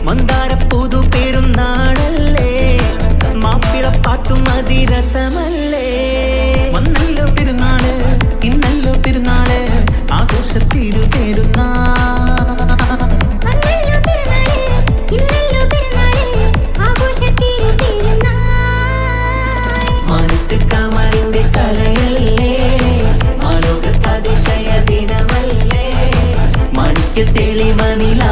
മന്ദാര പുതു പെരുന്നാളല്ലേ, മാപ്പിളപ്പാട്ടും അതിരസമല്ലേ. വന്നല്ലോ പെരുന്നാള്, ഇന്നല്ലോ പെരുന്നാള്, ആഘോഷത്തിരു പെരുന്നാൾ. മാനത്ത് കമറിന്റെ കലയല്ലേ, മാലോകതിശയ ദിനമല്ലേ, മാണിക്യത്തെളിമ നില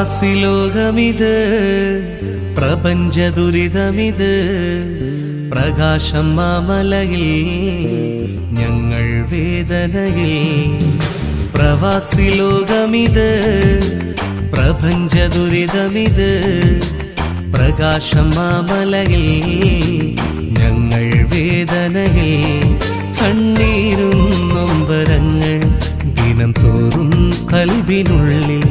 പ്രവാസി ലോകമിത്, പ്രപഞ്ച ദുരിതമിത്, പ്രകാശം മാമലയിൽ, ഞങ്ങൾ വേദനയിൽ. പ്രവാസി ലോകമിത്, പ്രപഞ്ച ദുരിതമിത്, പ്രകാശം മാമലയിൽ, ഞങ്ങൾ വേദനയിൽ. കണ്ണീരും നൊമ്പരങ്ങൾ ദിനം തോറും കൽവിനുള്ളിൽ,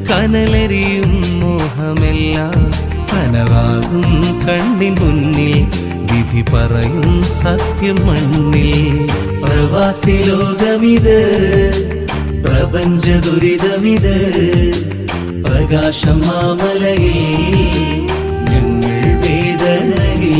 കനലരിയും മോഹമെല്ലാം കനവാകും കണ്ണിൻ മുന്നിൽ, വിധി പറയും സത്യം മണ്ണിൽ. പ്രവാസി ലോകമിത്, പ്രപഞ്ച ദുരിതമിത്, പ്രകാശം മാമലയിൽ, ഞങ്ങൾ വേദനയിൽ.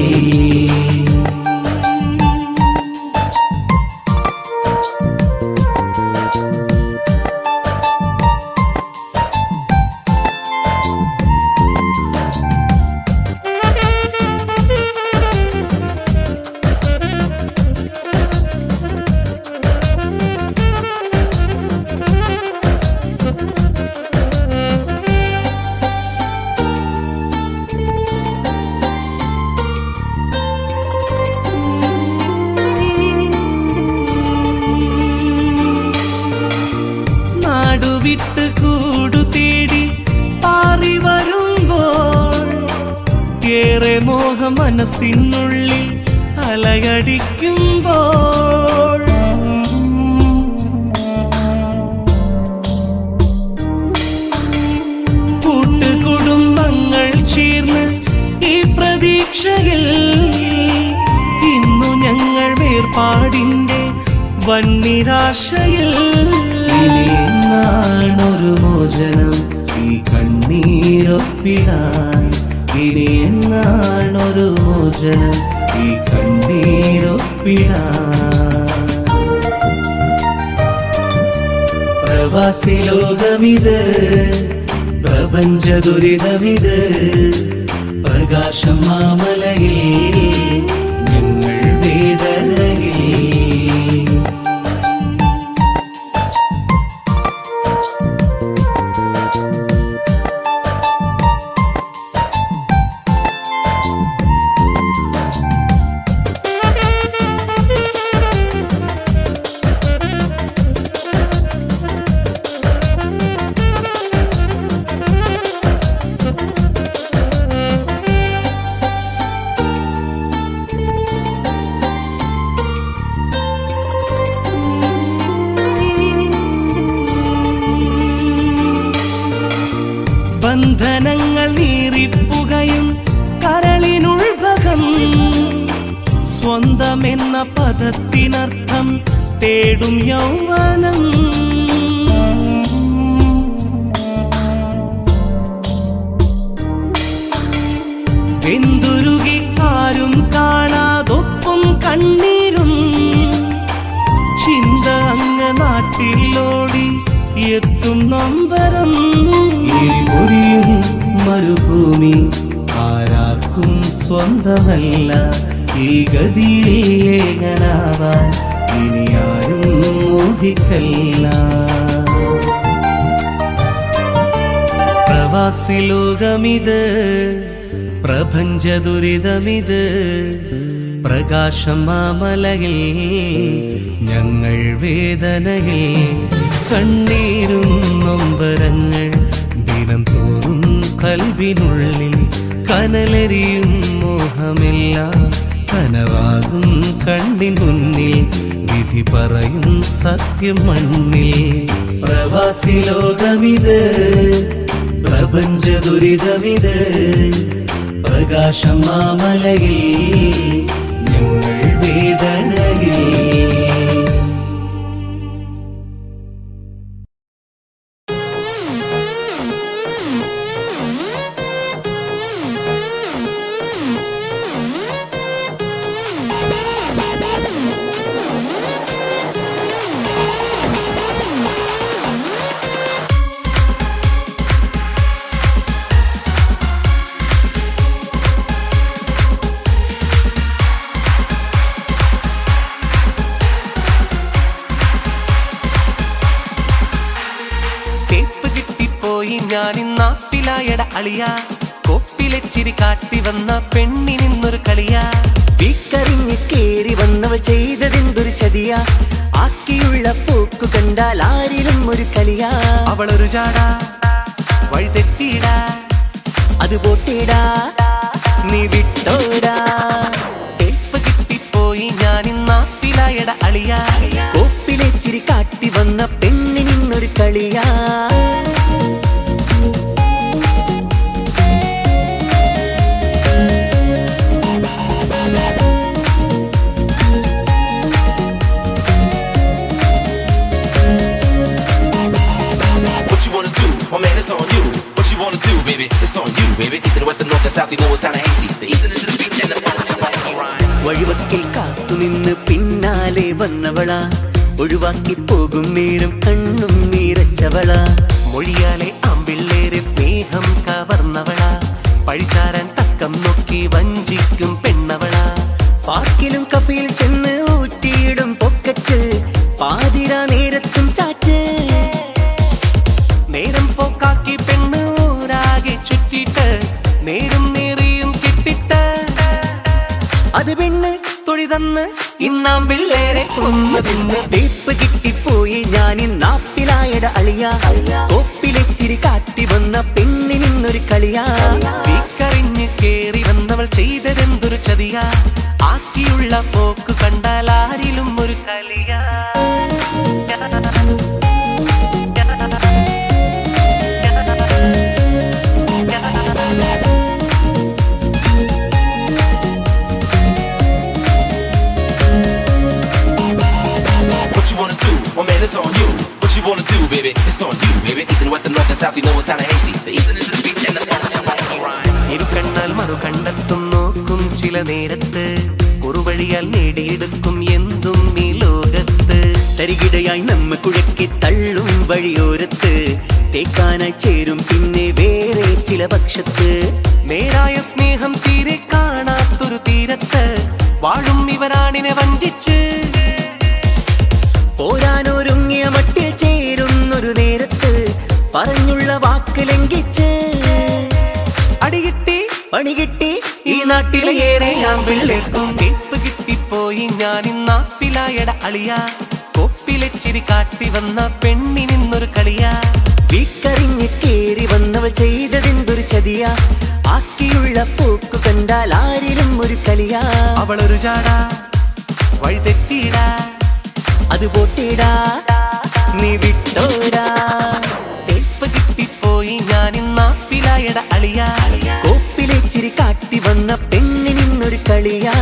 വിട്ട് കൂടു തേടി പാറി വരുമ്പോൾ, ഏറെ മോഹം മനസ്സിനുള്ളിൽ അലയടിക്കുമ്പോൾ, കൂട്ടുകുടുംബങ്ങൾ ചേർന്ന് ഈ പ്രതീക്ഷയിൽ, ഇന്നു ഞങ്ങൾ വേർപാടിന്റെ വന്നിരാശയിൽ. ഇനിയെന്നാണൊരു മോചനം ഈ കണ്ണീരൊപ്പിടാൻ, ഇനിയെന്നാണൊരു മോചനം ഈ കണ്ണീരൊപ്പിടാൻ. പ്രവാസി ലോകമിത്, പ്രപഞ്ച ദുരിതമിത്, പ്രകാശം മാമലയിൽ, ഞങ്ങൾ വേദനയിൽ. ബന്ധനങ്ങൾ നീറിപ്പുകയും കരളിനുൾഭകം, സ്വന്തമെന്ന പദത്തിനർത്ഥം തേടും യൗവനം. വെന്തുരുകി ആരും കാണാതൊപ്പം കണ്ണീരും, ചിന്ത അങ്ങ് നാട്ടിലോടി എത്തും നൊമ്പരം. എരിപൊരിയും മരുഭൂമി ആരാർക്കും സ്വന്തമല്ല, ഈ ഗതിയിൽ ഏകനാവാൻ ഇനി ആരും മോഹിക്കല്ല. പ്രവാസി ലോകമിത്, പ്രപഞ്ച ദുരിതമിത്, പ്രകാശം മാമലയിൽ, ഞങ്ങൾ വേദനയിൽ. കണ്ണീരും നൊമ്പരങ്ങൾ ദിനം തോറും കൽവിനുള്ളിൽ, കനലരിയും മോഹമെല്ലാം കനവാകും കണ്ണിൻ മുന്നിൽ, വിധി പറയും സത്യം മണ്ണിൽ. പ്രവാസി ലോകമിത്, പ്രപഞ്ച ദുരിതമിത്, പ്രകാശം മാമലയിൽ, ഞങ്ങൾ വേദനയിൽ. നാപ്പിലായട അളിയ കൊപ്പിലെച്ചിരി കാട്ടി വന്ന പെണ്ണിനിന്നൊരു കളിയാ വീക്കറിഞ്ഞ് കേറി വന്നവൾ ചെയ്തതെന്തൊരു ചതിയാ ആക്കിയുള്ള പോക്കു കണ്ടാൽ ആരിലും ഒരു കളിയാ അവളൊരു ജാടാ വഴി തെറ്റിയിടാ അത് പോട്ടേടാ നീ വിട്ടോടാ തെൽപ്പ് കിട്ടിപ്പോയി ഞാൻ നാപ്പിലായട അളിയ കോപ്പിലെ ചിരി കാട്ടി വന്ന പെണ്ണിനിന്നൊരു കളിയാ What you wanna do? Oh man, it's on you. What you wanna do, baby? It's on you, baby. East to the west, the north and south, you know it's kinda hasty. The east and into the beat and the വഴിവക്കിൽ കാത്തുനിന്ന് പിന്നാലെ വന്നവളാ ഒഴിവാക്കി പോകും നേരം കണ്ണും നിറച്ചവളാ മൊഴിയാലെ ആമ്പിള്ളേരെ സ്നേഹം കവർന്നവളാ പഴിചാരാൻ തക്കം നോക്കി വഞ്ചിക്കും പെണ്ണവളാ പാർക്കിലും കഫയിൽ ചെന്ന് ഊറ്റിയിടും പൊക്കറ്റ് പാതിരാ നേരത്തും ചാറ്റ് നേരം പോക്കാക്കി പെണ്ണ് ഊരാകെ ചുറ്റിട്ട് നേരും നേറിയും കിട്ടിട്ട് അത് പെണ്ണ് തൊഴി തന്ന് ഇന്നാം പിള്ളേരെ കൊന്നു തിന്ന് തേപ്പ് കിട്ടിപ്പോയി ഞാൻ നാപ്പിലായട അളിയ കോപ്പിലെ ചിരി കാട്ടി വന്ന പെണ്ണിനിന്നൊരു കളിയാ വീക്കറിഞ്ഞ് കേറി വന്നവൾ ചെയ്തതെന്തൊരു ചതിയാ ആക്കിയുള്ള പോക്ക് കണ്ടാൽ ആരിലും ഒരു കളിയാ What you wanna do? Oh man, it's on you. What you wanna do, baby? It's on you, baby. East and west, the north and south, you know it's kinda hasty. The east and into the beat and the ഇരു കണ്ണാൽ മറു കണ്ടെത്തും നോക്കും ചില നേരത്ത് കുറുവഴിയാൽ നേടിയെടുക്കും എന്തും ഈ ലോകത്ത് തരികിടയായി നമ്മ കുഴക്കി തള്ളും വഴിയോരത്ത് തേക്കാനായി ചേരും പിന്നെ വേറെ ചില പക്ഷത്ത് നേരായ സ്നേഹം തീരെ കാണാത്തൊരു തീരത്ത് വാഴും ഇവരാണിനെ വഞ്ചിച്ച് പോരാനൊരുങ്ങിയ മട്ടിൽ ചേരുന്നൊരു നേരത്ത് പറഞ്ഞുള്ള വാക്ക് ലംഘിച്ച് അടികിട്ടി പണി കിട്ടി ഈ നാട്ടിലെ ഏറെ ആമ്പിള്ളേർക്കും കേപ്പ് കിട്ടിപ്പോയി ഞാൻ നാപ്പിലായട അളിയ കൊപ്പിലെച്ചിരി കാട്ടി വന്ന പെണ്ണിനിന്നൊരു കളിയാ വീക്കറിഞ്ഞ് കേറി വന്നവൾ ചെയ്തതെന്തൊരു ചതിയാ ആക്കിയുള്ള പോക്കു കണ്ടാൽ ആരിലും ഒരു കളിയാ അവളൊരു ജാടാ വഴി തെറ്റിയിടാ അത് പോട്ടേടാ നീ വിട്ടോടാ തെൽപ്പ് കിട്ടിപ്പോയി ഞാൻ നാപ്പിലായട അളിയ കോപ്പിലെ ചിരി കാട്ടി വന്ന പെണ്ണിനിന്നൊരു കളിയാ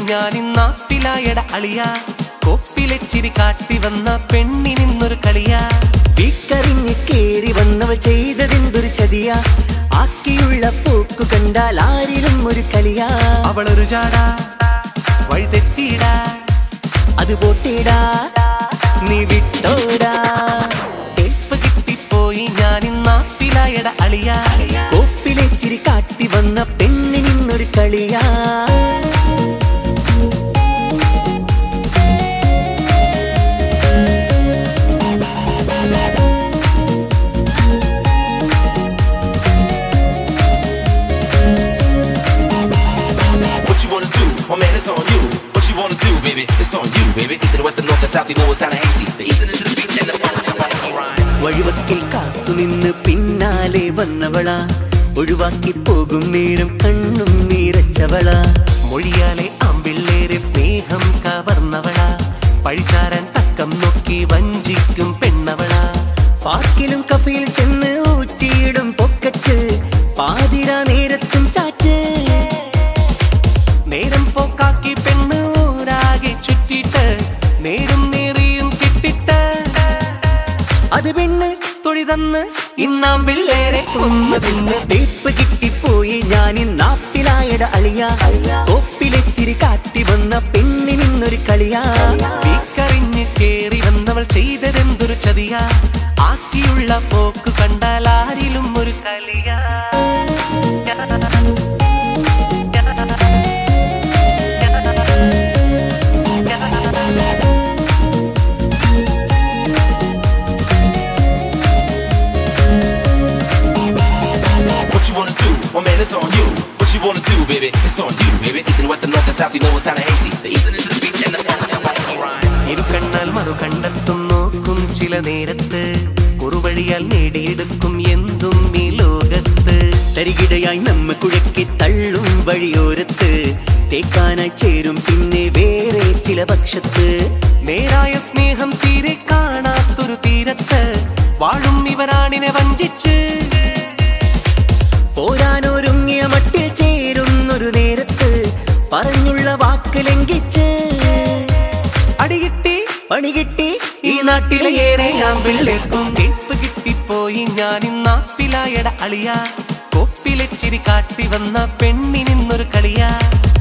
ഞാനിന്നാപ്പിലായട അളിയ കൊപ്പിലെച്ചിരി കാട്ടി വന്ന പെണ്ണിനിന്നൊരു കളിയാ വീക്കറിഞ്ഞ് കേറി വന്നവൾ ചെയ്തതെന്തൊരു ചതിയാ ആക്കിയുള്ള പോക്കു കണ്ടാൽ ആരിലും ഒരു കളിയാ അവളൊരു ജാടാ വഴി തെറ്റിയിടാ അത് പോട്ടേടാ നീ വിട്ടോടാ തേപ്പ് കിട്ടിപ്പോയി ഞാനിന്നാപ്പിലായട അളിയ കോപ്പിലെച്ചിരി കാട്ടി വന്ന പെണ്ണിനിന്നൊരു കളിയാ What you wanna do? Oh man, it's on you. What you wanna do, baby? It's on you, baby. East and west and north and south, you know it's kinda hasty. The east and into the beat and the front and right. വഴിവക്കിൽ കാത്തുനിന്ന് പിന്നാലെ വന്നവളാ ഒഴിവാക്കി പോകും നേരം കണ്ണും നിറച്ചവളാ മൊഴിയാലെ ആമ്പിള്ളേരെ സ്നേഹം കവർന്നവളാ പഴിച്ചാരൻ തക്കം നോക്കി വഞ്ചിക്കും പെണ്ണവളാ പാർക്കിലും കഫയിൽ ചെന്ന് ഊറ്റിയിടും പൊക്കറ്റ് പാതിരാ നേരത്തും ചാറ്റ് നേരം പോക്കാക്കി പെണ്ണ് ഊരാകെ ചുറ്റിട്ട് നേരും നേറിയും കിട്ടിട്ട് അത് പെണ്ണ് തൊഴി തന്ന് ഇന്നാം പിള്ളേരെ കൊന്നു തിന്ന് തേപ്പ് കിട്ടിപ്പോയി ഞാനിന്നാപ്പിലായട അളിയ കോപ്പിലെച്ചിരി കാട്ടി വന്ന പെണ്ണിനിന്നൊരു കളിയാ വീക്കറിഞ്ഞ് കേറി വന്നവൾ ചെയ്തതെന്തൊരു ചതിയാ ആക്കിയുള്ള പോക്ക് കണ്ടാൽ ആരിലും ഒരു കളിയാ What you wanna do? Oh man, it's on you. What you wanna do, baby? It's on you, baby. East and west and north and south, you know it's kinda hasty. The east and into the beat and the front and right. ഇരു കണ്ണാൽ മറു കണ്ടെത്തും നോക്കും ചില നേരത്ത് കുറുവഴിയാൽ നേടിയെടുക്കും എന്തും ഈ ലോകത്ത് തരികിടയായി നമ്മ കുഴക്കി തള്ളും വഴിയോരത്ത് തേക്കാനായി ചേരും പിന്നെ വേറെ ചില പക്ഷത്ത് നേരായ സ്നേഹം തീരെ കാണാത്തൊരു തീരത്ത് വാഴും ഇവരാണിനെ വഞ്ചിച്ച് പോരാനൊരുങ്ങിയ മട്ടിൽ ചേരുന്നൊരു നേരത്ത് പറഞ്ഞുള്ള വാക്ക് ലംഘിച്ച് അടികിട്ടി പണി കിട്ടി ഈ നാട്ടിലെ ഏറെ ആമ്പിള്ളേർക്കും കേപ്പ് കിട്ടിപ്പോയി ഞാനിന്നാപ്പിലായട അളിയ കൊപ്പിലെച്ചിരി കാട്ടി വന്ന പെണ്ണിനിന്നൊരു കളിയാ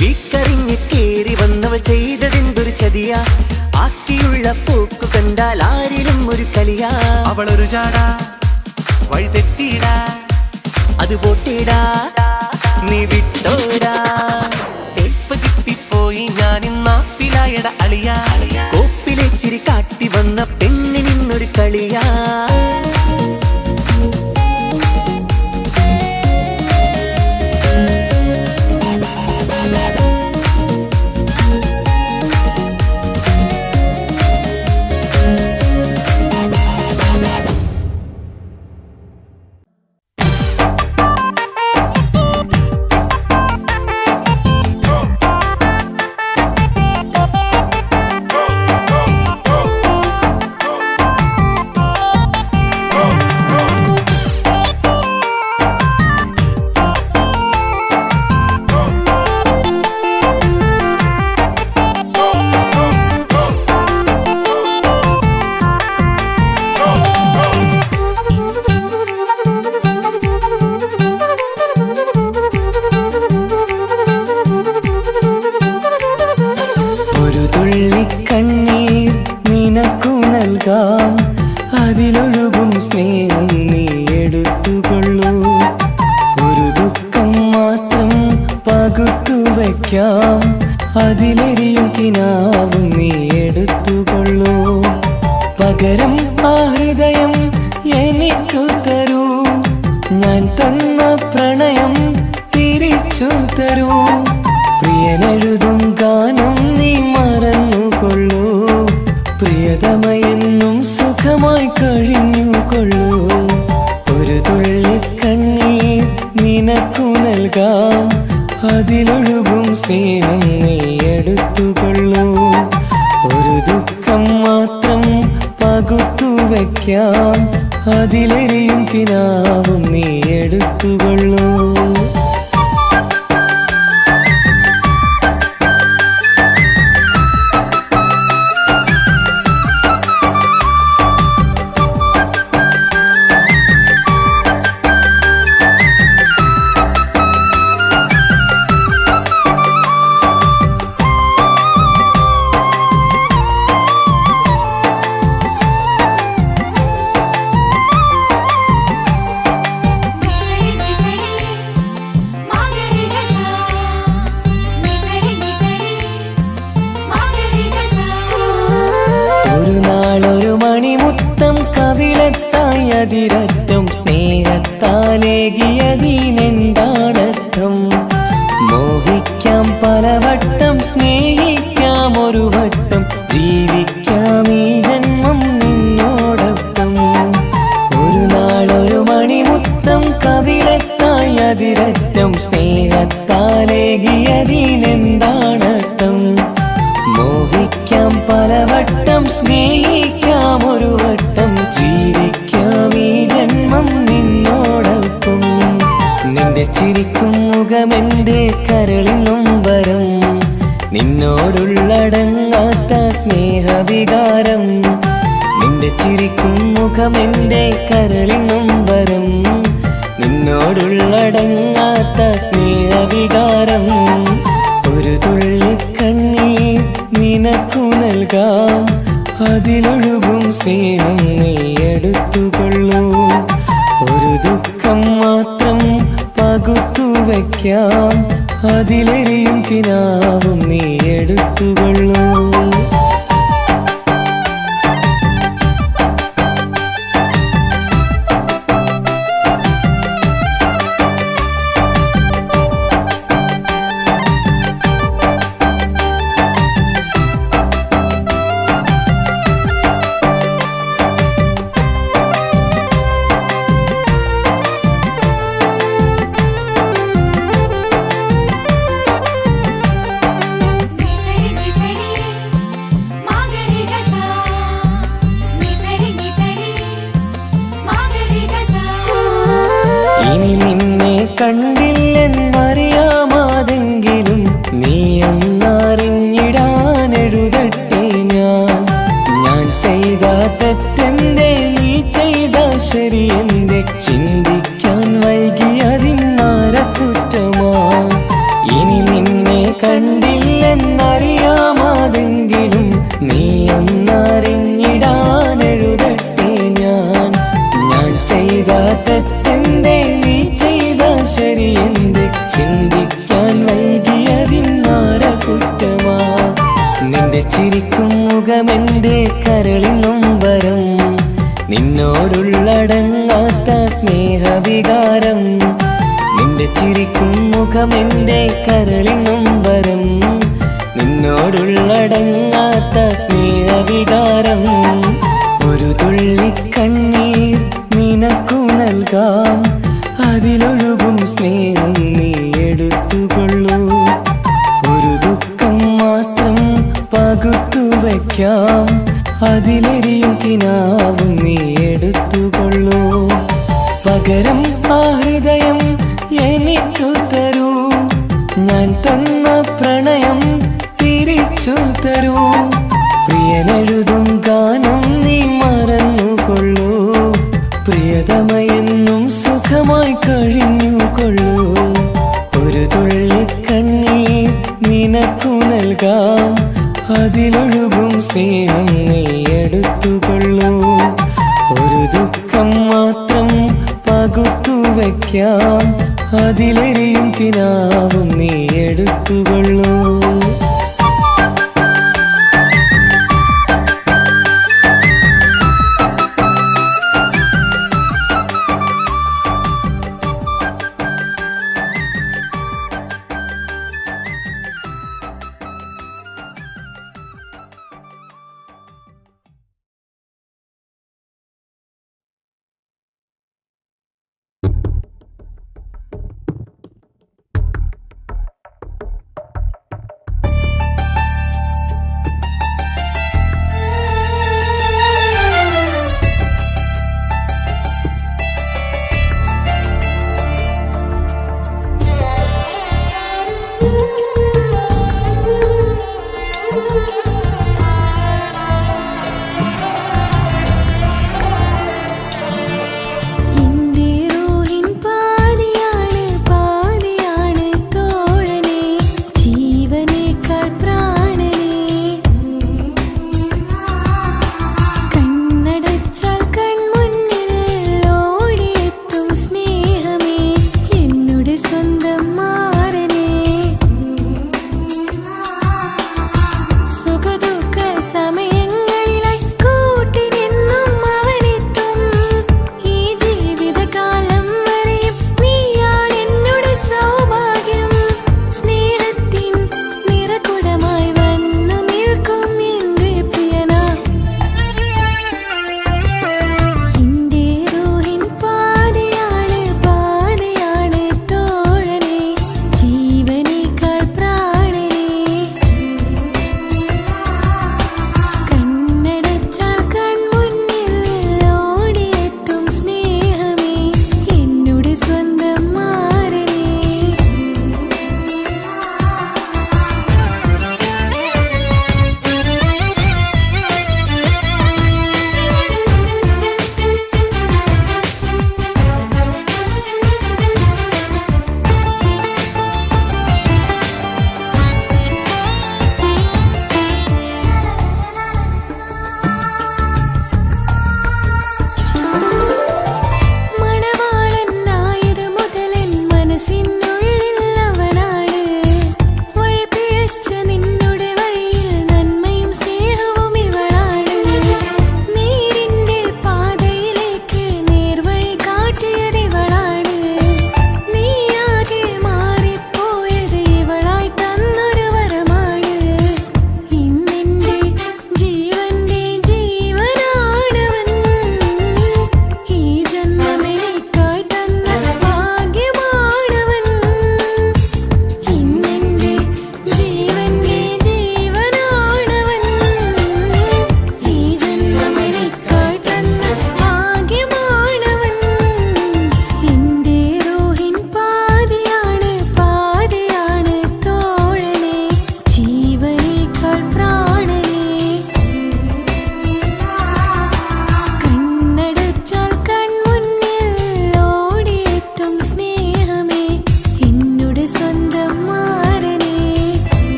വീക്കറിഞ്ഞ് കേറി വന്നവൾ ചെയ്തതെന്തൊരു ചതിയാ ആക്കിയുള്ള പോക്കു കണ്ടാൽ ആരിലും ഒരു കളിയാ അവളൊരു ജാടാ വഴി തെറ്റിയിടാ അത് പോട്ടേടാ നീ വിട്ടോടാ തേപ്പ് കിട്ടിപ്പോയി ഞാനിന്നാപ്പിലായട അളിയ കോപ്പിലെച്ചിരി കാട്ടി വന്ന പെണ്ണിനിന്നൊരു കളിയാ കണ്ണീർ നിനക്കു നൽകാം അതിലൊഴുകും സ്നേഹം നീ എടുത്തുകൊള്ളൂ ഒരു ദുഃഖം മാത്രം പകുത്തു വയ്ക്കാം അതിലെരിയും കിനാവും നീ എടുത്തുകൊള്ളൂ പകരം ആ ഹൃദയം എനിക്കു തരൂ ഞാൻ തന്ന പ്രണയം തിരിച്ചു തരൂ പ്രിയനെഴുതും ഗാനം നീ മറന്നുകൊള്ളൂ പ്രിയതമയെന്നും സുഖമായി കഴിഞ്ഞുകൊള്ളൂ ഒരു തുള്ളി കണ്ണീർ നിനക്കു നൽകാം അതിലൊഴുകും സ്നേഹം നീ എടുത്തുകൊള്ളൂ ഒരു ദുഃഖം മാത്രം പകുത്തു വയ്ക്കാം അതിലെരിയും കിനാവും നീ എടുത്തുകൊള്ളൂ ലോകം സ്നേഹത്താലേകിയതിനെന്താണർത്ഥം? മോഹിക്കാം പലവട്ടം, സ്നേഹിക്കാം ഒരു വട്ടം, ജീവിക്കാം ഈ ജന്മം നിന്നോടൊപ്പം. നിന്റെ ചിരിക്കും മുഖമെന്റെ കരളിനും വരം, നിന്നോടുള്ളടങ്ങാത്ത സ്നേഹവികാരം. നിന്റെ ചിരിക്കും മുഖമെന്റെ കരളിനും വരം, നിന്നോടുള്ളടങ്ങാത്ത സ്നേഹവികാരം. ഒരു തുള്ളി കണ്ണീർ നിനക്കു നൽകാം, അതിലൊഴുകും സ്നേഹം നീ എടുത്തുകൊള്ളൂ. ഒരു ദുഃഖം മാത്രം പകുത്തു വയ്ക്കാം, അതിലെരിയും കിനാവും നീ എടുത്തുകൊള്ളൂ. ഇനി നിന്നെ കണ്ടില്ലെന്നറിയാമാതെങ്കിലും നീ എന്നറിഞ്ഞിടാനെഴുതട്ടെ ഞാൻ ചെയ്ത തെറ്റെന്തേ, നീ ചെയ്ത ശരിയെന്തേ, ചിന്തിക്കാൻ വൈകിയതിന്നാര കുറ്റമാ. ഇനി നിന്നെ കണ്ടില്ലെന്നറിയാമാതെങ്കിലും നീ എന്നറിഞ്ഞിടാനെഴുതട്ടെ ഞാൻ ചെയ്ത തെറ്റെന്തേ, നീ ചെയ്ത ശരിയെന്തേ, ചിന്തിക്കാൻ വൈകിയതിന്നാര കുറ്റമാ. നിന്റെ ചിരിക്കും മുഖമെന്റെ കരളിനും വരം, നിന്നോടുള്ളടങ്ങാത്ത സ്നേഹവികാരം. നിന്റെ ചിരിക്കും മുഖമെന്റെ കരളിനും വരം, നിന്നോടുള്ളടങ്ങാത്ത സ്നേഹവികാരം. ഒരു തുള്ളി കണ്ണീർ നിനക്കു നൽകാം, അതിലൊഴുകും സ്നേഹം നീ എടുത്തുകൊള്ളൂ. ഒരു ദുഃഖം മാത്രം പകുത്തു വയ്ക്കാം, അതിലെരിയും കിനാവും നീ എടുത്തുകൊള്ളൂ. പകരം ആ ഹൃദയം എനിക്കു തരൂ, ഞാൻ തന്ന പ്രണയം തിരിച്ചു തരൂ. പ്രിയനെഴുതും ഗാനം നീ മറന്നുകൊള്ളൂ, പ്രിയതമയെന്നും സുഖമായി കഴിഞ്ഞുകൊള്ളൂ. ഒരു തുള്ളി കണ്ണീർ നിനക്കു നൽകാം, അതിലൊഴുകും സ്നേഹം നീ എടുത്തുകൊള്ളൂ. ഒരു ദുഃഖം മാത്രം പകുത്തു വയ്ക്കാം, അതിലെരിയും കിനാവും നീ എടുത്തുകൊള്ളൂ.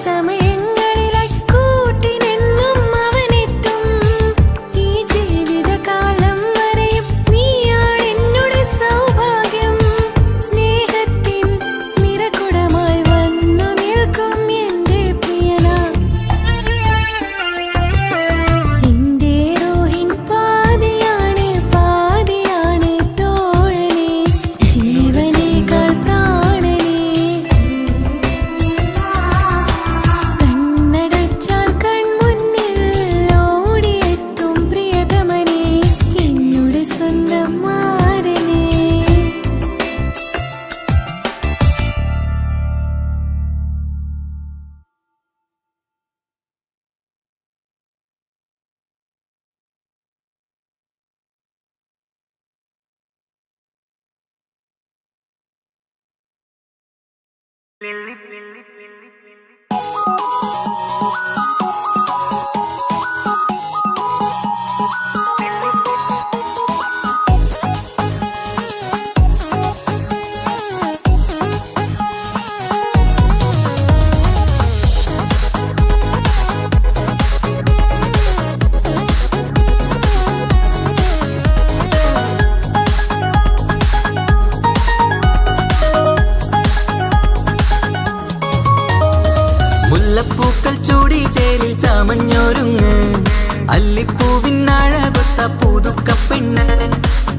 സമയങ്ങളിലായി കൂട്ടിനെന്നും അവനെത്തും. ഈ ജീവിതകാലം വരെയും നീയാണ് എന്നോട് സൗഭാഗ്യം. സ്നേഹത്തിൻ നിറകുടമായി വന്നു നിൽക്കും എന്റെ പ്രിയന. എന്റെ റോഹിൻ പാതിയാണ് പാതിയാണ് തോഴനെ, ജീവനേക്കാൾ പ്രാണനെ. കണ്ണടച്ചാൽ കൺമുന്നിൽ ഓടിയെത്തും പ്രിയതമനെ, എന്നോട് സ്വന്തം മാരനെ. മുല്ലപ്പൂക്കൾ ചൂടി ചേലിൽ ചാമഞ്ഞൊരുങ്ങ്, അല്ലിപ്പൂവിനഴകൊത്ത പുതുക്കപ്പെണ്ണ്.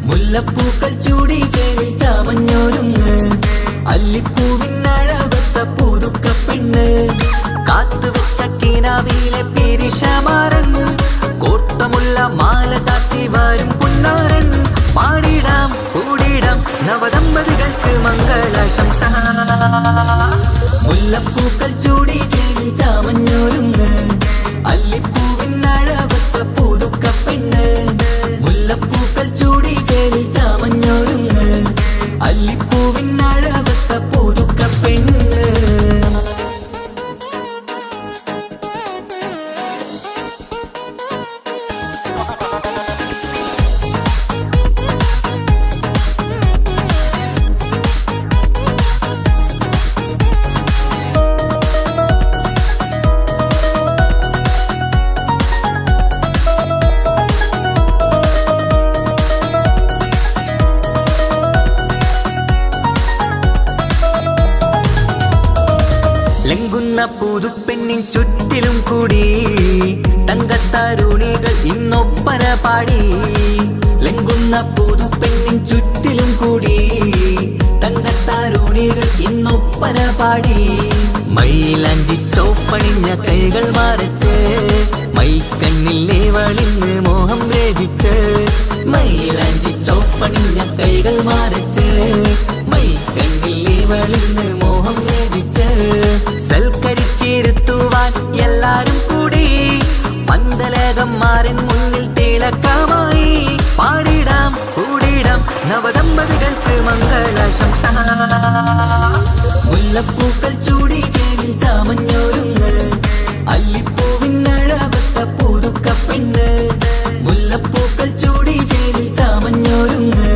മുല്ലപ്പൂക്കൾ ചൂടി ചേലിൽ ചാമഞ്ഞൊരുങ്ങ്, അല്ലിപ്പൂവിനഴകൊത്ത പുതുക്കപ്പെണ്ണ്. കാത്തുവെച്ച കിനാവിലെ പിരിശമാരൻ, കോട്ടമുള്ള മാല ചാത്തി വരും പുന്നാരൻ. പാടിടാം കൂടിടാം നവദമ്പതികൾക്ക് മംഗളാശംസ. മുല്ലപ്പൂക്കൾ ചൂടി ചേരി ചാമഞ്ഞൊരുങ്ങ്, അല്ലിപ്പൂവിനഴകൊത്ത പുതുക്കപ്പെണ്ണ്. മുല്ലപ്പൂക്കൾ ചൂടി ചേരി ചാമഞ്ഞൊരുങ്ങ്, അല്ലിപ്പൂവിനഴകൊത്ത പുതുക്കപ്പെണ്ണ്. ലംഘുന്ന പുതുപ്പെണ്ണിൻ ചുറ്റിലും കൂടി തങ്കത്താരുണികൾ ഇന്നൊപ്പന പാടി. ലംഘുന്ന പുതുപ്പെണ്ണിൻ ചുറ്റിലും കൂടി തങ്കത്താരുണികൾ ഇന്നൊപ്പന പാടി. മൈലാഞ്ചി ചോപ്പണിഞ്ഞ കൈകൾ മറച്ച്, മൈക്കണ്ണിലെ വളിന്ന് മോഹം രചിച്ച്. മൈലാഞ്ചി ചോപ്പണിഞ്ഞ കൈകൾ മറച്ച്, മൈക്കണ്ണിലെ വളിന്ന് മോഹം രചിച്ച്. സൽക്കരിച്ചിരുത്തുവാൻ എല്ലാരും കൂടി പന്തലകം മാറിൻ മുന്നിൽ തിളക്കമായി. പാടിടാം കൂടിടാം നവദമ്പതികൾക്ക് മംഗളാശംസ. മുല്ലപ്പൂക്കൾ ചൂടി ചേരി ചാമഞ്ഞൊരുങ്ങ്, അല്ലിപ്പൂവിനഴകൊത്ത പുതുക്കപ്പെണ്ണ്. മുല്ലപ്പൂക്കൾ ചൂടി ചേരി ചാമഞ്ഞൊരുങ്ങ്,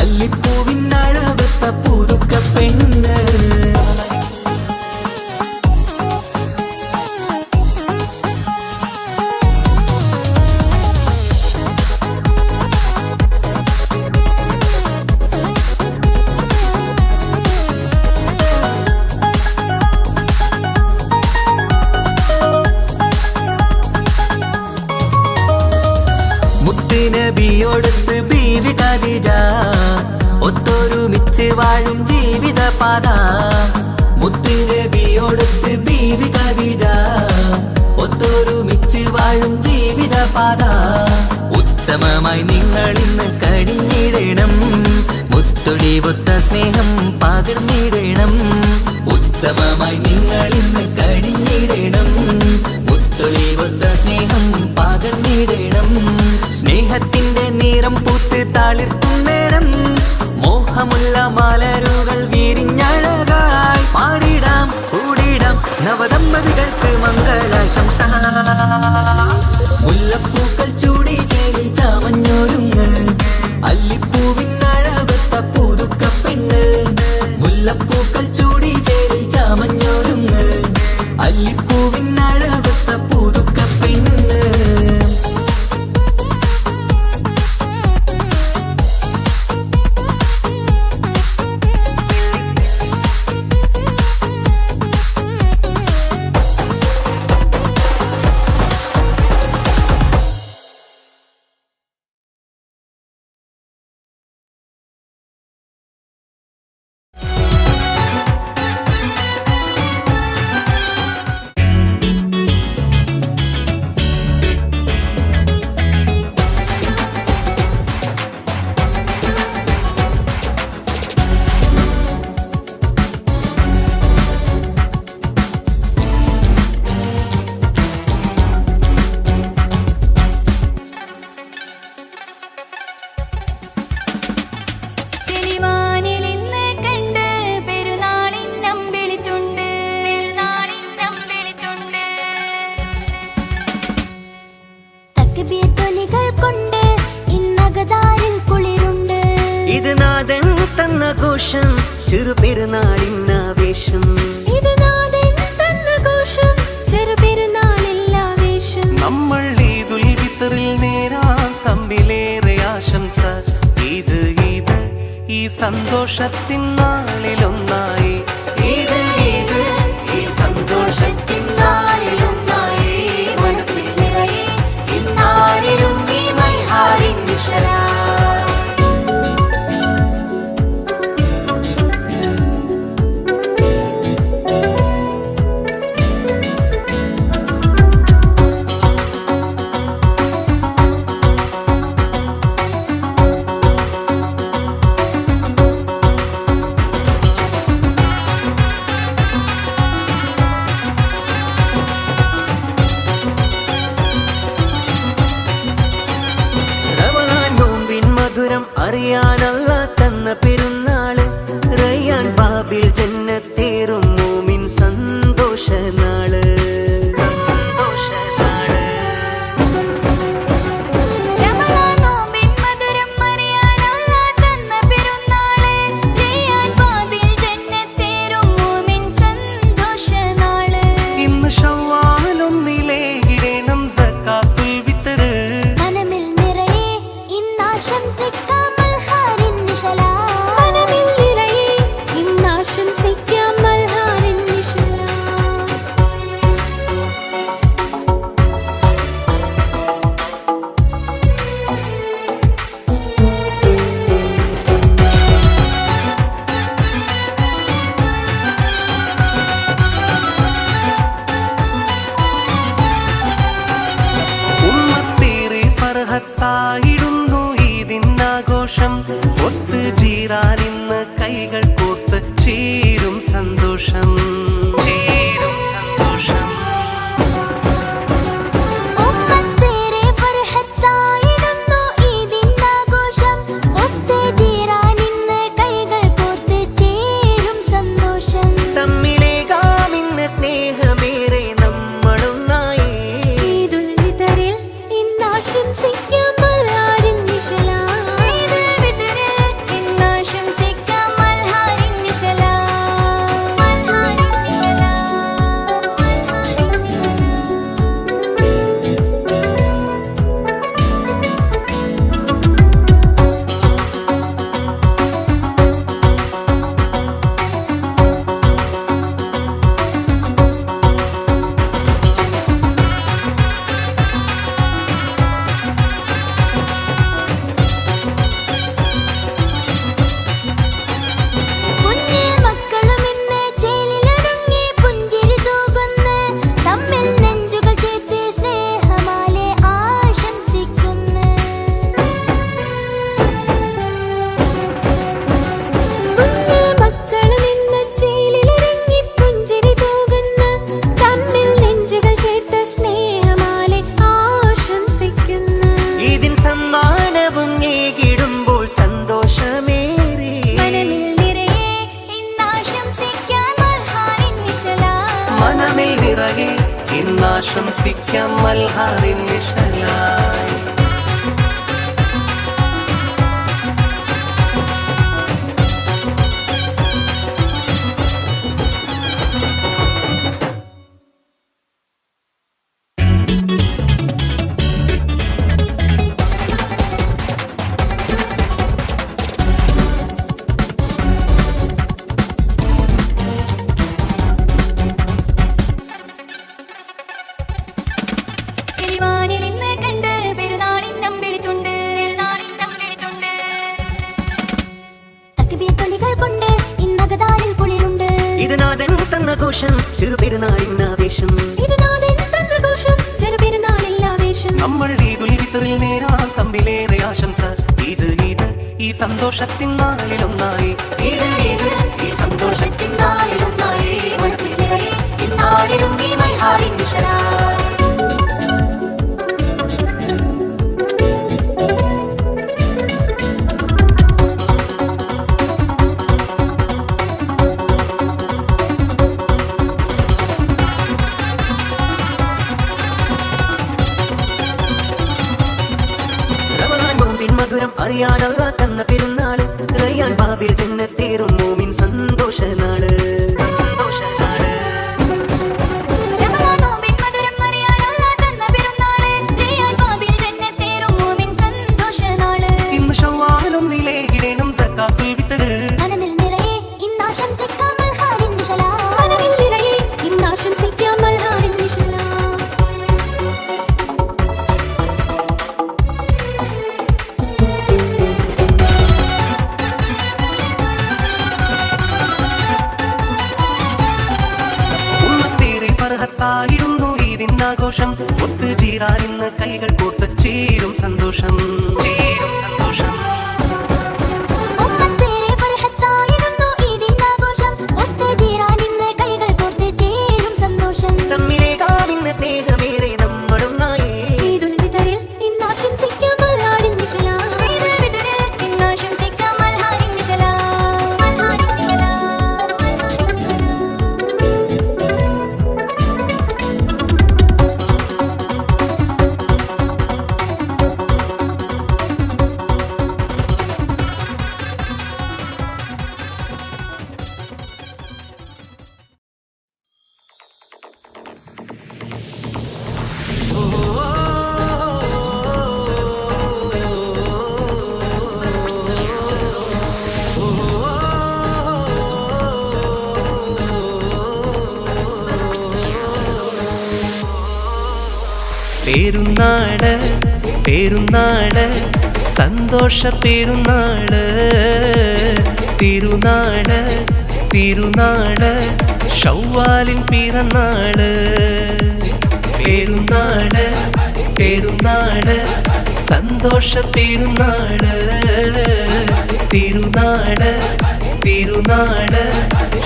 അല്ലിപ്പൂവിനഴകൊത്ത പുതുക്കപ്പെണ്ണ്. നബിയോടൊത്ത് ബീവി ഖദീജ, ഒത്തൊരുമിച്ച് വാഴും ജീവിത പാത. മുത്ത് നബിയോടൊത്ത് ബീവി ഖദീജ, ഒത്തൊരുമിച്ച് വാഴും ജീവിത പാത. ഉത്തമമായി നിങ്ങൾ ഇന്ന് കഴിഞ്ഞിടണം, മുത്തൊടിവൊത്ത സ്നേഹം പകർന്നിടണം. ഉത്തമമായി നിങ്ങൾ ഇന്ന് കഴിഞ്ഞിടണം, മുത്തൊടിവൊത്ത സ്നേഹം പകർന്നിടണം. സ്നേഹത്തിന്റെ നിറം പൂത്ത് താളിർക്കും നേരം, മോഹമുള്ള മലരുകൾ വിരിഞ്ഞഴകായി. പാടിടാം കൂടിടാം നവദമ്പതികൾക്ക് മംഗളാശംസ. മുല്ലപ്പൂക്കൾ ചൂടി ചേരി ചാമഞ്ഞൊരുങ്ങ്, അല്ലിപ്പൂവിനഴകൊത്ത പുതുക്കപ്പെണ്ണ്. മുല്ലപ്പൂക്കൾ ചൂടി ചേരി ചാമഞ്ഞൊരുങ്ങ്, അല്ലിപ്പൂവിൻ അഴകൊത്ത പുതുക്ക പെണ്ണ്. ഇത് നാഥൻ തന്ന ഘോഷം ചെറുപെരുന്നാളിന്നാവേശം. നമ്മൾ ഈദുൽ ഫിത്തറിൽ നേരാം തമ്മിലേറെ ആശംസ. ഇത് ഈ സന്തോഷത്തിൻ നാളിലൊന്നായി. ഇത് ഈ സന്തോഷത്തിൻ നാളിലൊന്നായി. മനസ്സിൽ നിറയെ ഇന്നാരിലും ഈ മൽഹാറിൻ നിശലാ. അറിയാനല്ല തന്ന പെരുന്നാള്. റയ്യാൻ ബാബിൽ ജന്നത്തേറും മോമിൻ സന്തോഷനാള്. ഇന്ന് ശവ്വാലൊന്നിലെ ഇടണം സക്കാത്തുൽ ഫിത്തറ്. ായിടുന്നു ഈദിനാഘോഷം. ഒത്ത് ജീറാനിന്ന് കൈകൾ കോർത്ത് ചേരും സന്തോഷം. തമ്മിലേകാമിന്ന സ്നേഹമേറെ നമ്മളൊന്നായി. ഇന്നാശംസിക്കാം മൽഹാറിൻ നിശലായി. സന്തോഷത്തിൻ നാളിലൊന്നായി ഈ സന്തോഷത്തിൻ നാളിലൊന്നായി മനസ്സിൽ നിറയെ ഇന്നാളിലും ഈ മൽഹാറിൻ നിഴലായി. മധുരം അറിയാനല്ല തന്ന പെരുന്നാള് റയ്യാൻ ബാബിൽ ജന്നത്തേറും മോമിൻ സന്തോഷനാള്. ഇന്ന് ഷവ്വാലും നിലയിടണം സക്കാത്തുൽ വിത്തറ്. മനമിൽ നിറയെ ഇന്നാശംസിക്കാം മൽഹാറിൻ നിഴലായി. മനമിൽ നിറയെ ഇന്നാശംസിക്കാം മൽഹാറിൻ നിഴലായി. ഉമ്മത്തേറെ ഫർഹത്തായിടുന്നു ഈദിനാഘോഷം. ഒത്തുചേരാനിന്ന് കൈകൾ കോർത്ത് ചേരും സന്തോഷം. ഉമ്മത്തേറെ ഫർഹത്തായിടുന്നു ഈദിനാഘോഷം. ഒത്തുചേരാനിന്ന് കൈകൾ കോർത്ത് ചേരും സന്തോഷം. തമ്മിലേകാമിന്ന് സ്നേഹമേറെ നമ്മളൊന്നായേ. ഈദുൽ ഫിത്തറിൽ ഇന്നാശംസിക്കാം മൽഹാറിൻ നിഴലായി. ഈദുൽ ഫിത്തറിൽ ഇന്നാശംസിക്കാം മൽഹാറിൻ നിഴലായി. മൽഹാറിൻ നിഴലായി. പെരുന്നാള് പെരുന്നാള് സന്തോഷ പെരുന്നാള്. തിരുനാള് തിരുനാള് ഷവ്വാലിൻ പിറന്നാള്. പെരുന്നാള് പെരുന്നാള് സന്തോഷ പെരുന്നാള്. തിരുനാള് തിരുനാള്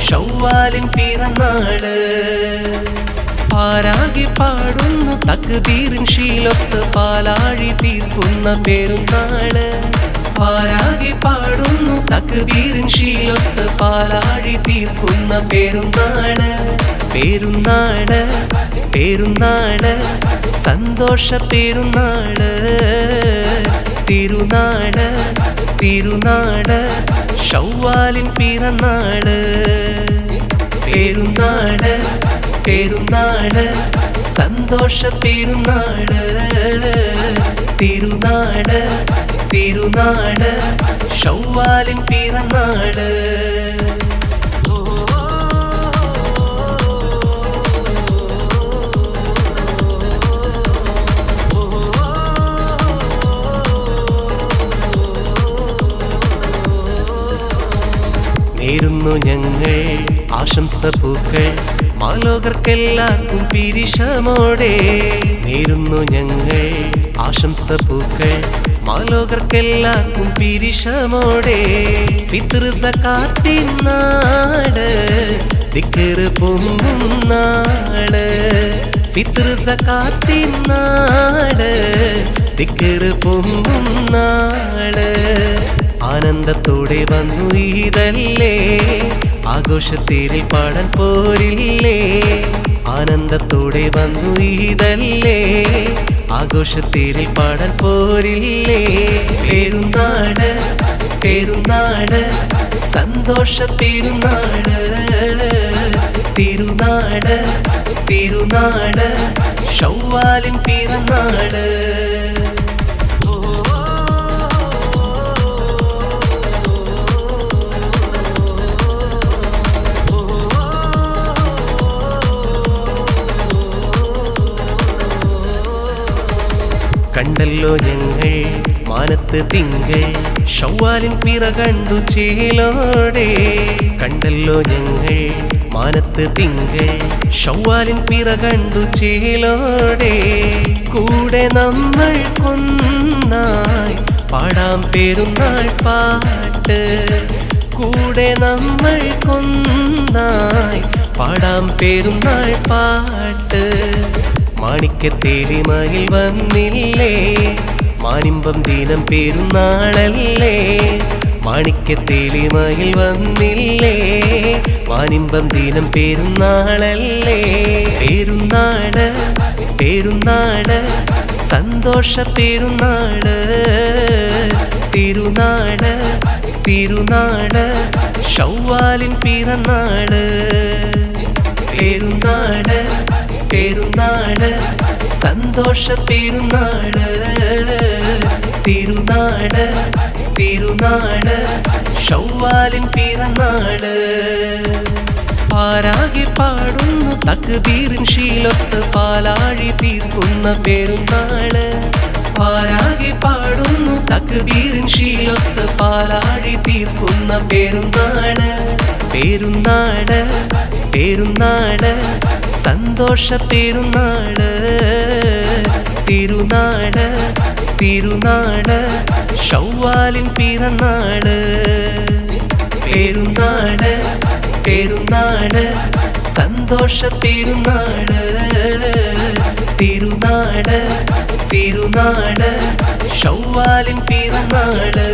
ഷവ്വാലിൻ പിറന്നാള്. പാരാകി പാടുന്നു തക്ബീറിൻ ശീലൊത്ത് പാലാഴി തീർക്കുന്ന പെരുന്നാള്. പാരാകി പാടുന്നു തക്ബീറിൻ ശീലൊത്ത് പാലാഴി തീർക്കുന്ന പെരുന്നാള്. പെരുന്നാള് പെരുന്നാള് സന്തോഷ പെരുന്നാള്. തിരുനാള് തിരുനാള് ഷവ്വാലിൻ പിറന്നാള്. പെരുന്നാള് പെരുന്നാള് സന്തോഷ പെരുന്നാള്. തിരുനാള് തിരുനാള് ഷവ്വാലിൻ പിറന്നാള്. നേരുന്നു ഞങ്ങൾ ആശംസ പൂക്കൾ മാലോകർക്കെല്ലാവർക്കും പിരിശമോടെ. നേരുന്നു ഞങ്ങൾ ആശംസ പൂക്കൾ മാലോകർക്കെല്ലാവർക്കും പിരിശമോടെ. ഫിത്ർ സകാത്തിൻ നാട് ദിക്റ് പൊങ്ങും നാള്. ഫിത്ർ സകാത്തിൻ നാട് ദിക്റ് പൊങ്ങും നാള്. ആനന്ദത്തോടെ വന്നു ഈദല്ലേ ആഘോഷത്തേരിൽ പാടാൻ പോരില്ലേ. ആനന്ദത്തോടെ വന്നു ഈദല്ലേ ആഘോഷത്തേരിൽ പാടാൻ പോരില്ലേ. പെരുന്നാള് പെരുന്നാള് സന്തോഷ പെരുന്നാള്. തിരുനാള് തിരുനാള് ഷവ്വാലിൻ പിറന്നാള്. കണ്ടല്ലോ ഞങ്ങൾ മാനത്ത് തിങ്കൾ ഷവ്വാലിൻ പിറ കണ്ടു ചേലോടെ. കണ്ടല്ലോ ഞങ്ങൾ മാനത്ത് തിങ്കൾ ഷവ്വാലിൻ പിറ കണ്ടു ചേലോടെ. കൂടെ നമ്മൾ കൊന്നായി പാടാം പെരുന്നാൾ പാട്ട് കൂടെ നമ്മൾ കൊന്നായി പാടാം പെരുന്നാൾ പാട്ട് മാണിക്കത്തേലിമയിൽ വന്നില്ലേ മാനിമ്പം ദിനം പെരുന്നാളല്ലേ മാണിക്കത്തേലിമയിൽ വന്നില്ലേ മാനിമ്പം ദിനം പെരുന്നാളല്ലേ പെരുന്നാട് പെരുന്നാട് സന്തോഷ പെരുന്നാട് തിരുനാട് തിരുനാട് ശൗവാലിൻ പിറന്നാട് പെരുന്നാട് പെരുന്നാട് സന്തോഷ പെരുന്നാട് തിരുനാട് തിരുനാട് ശൗവാലിൻ പിറന്നാട് പാരാകെ പാടുന്നു തക്ബീറിൻ ശീലൊത്ത് പാലാഴി തീർക്കുന്ന പെരുന്നാള് പാരാകെ പാടുന്നു തക്ബീറിൻ ശീലൊത്ത് പാലാഴി തീർക്കുന്ന പെരുന്നാള് പെരുന്നാട് പെരുന്നാട് സന്തോഷ പെരുന്നാട് തിരുനാട് തിരുനാട് ശൗവാലിൻ പിറന്നാട് പെരുന്നാട് പെരുന്നാട് സന്തോഷ പെരുന്നാട് തിരുനാട് തിരുനാട് ശൗവാലിൻ പിറന്നാട്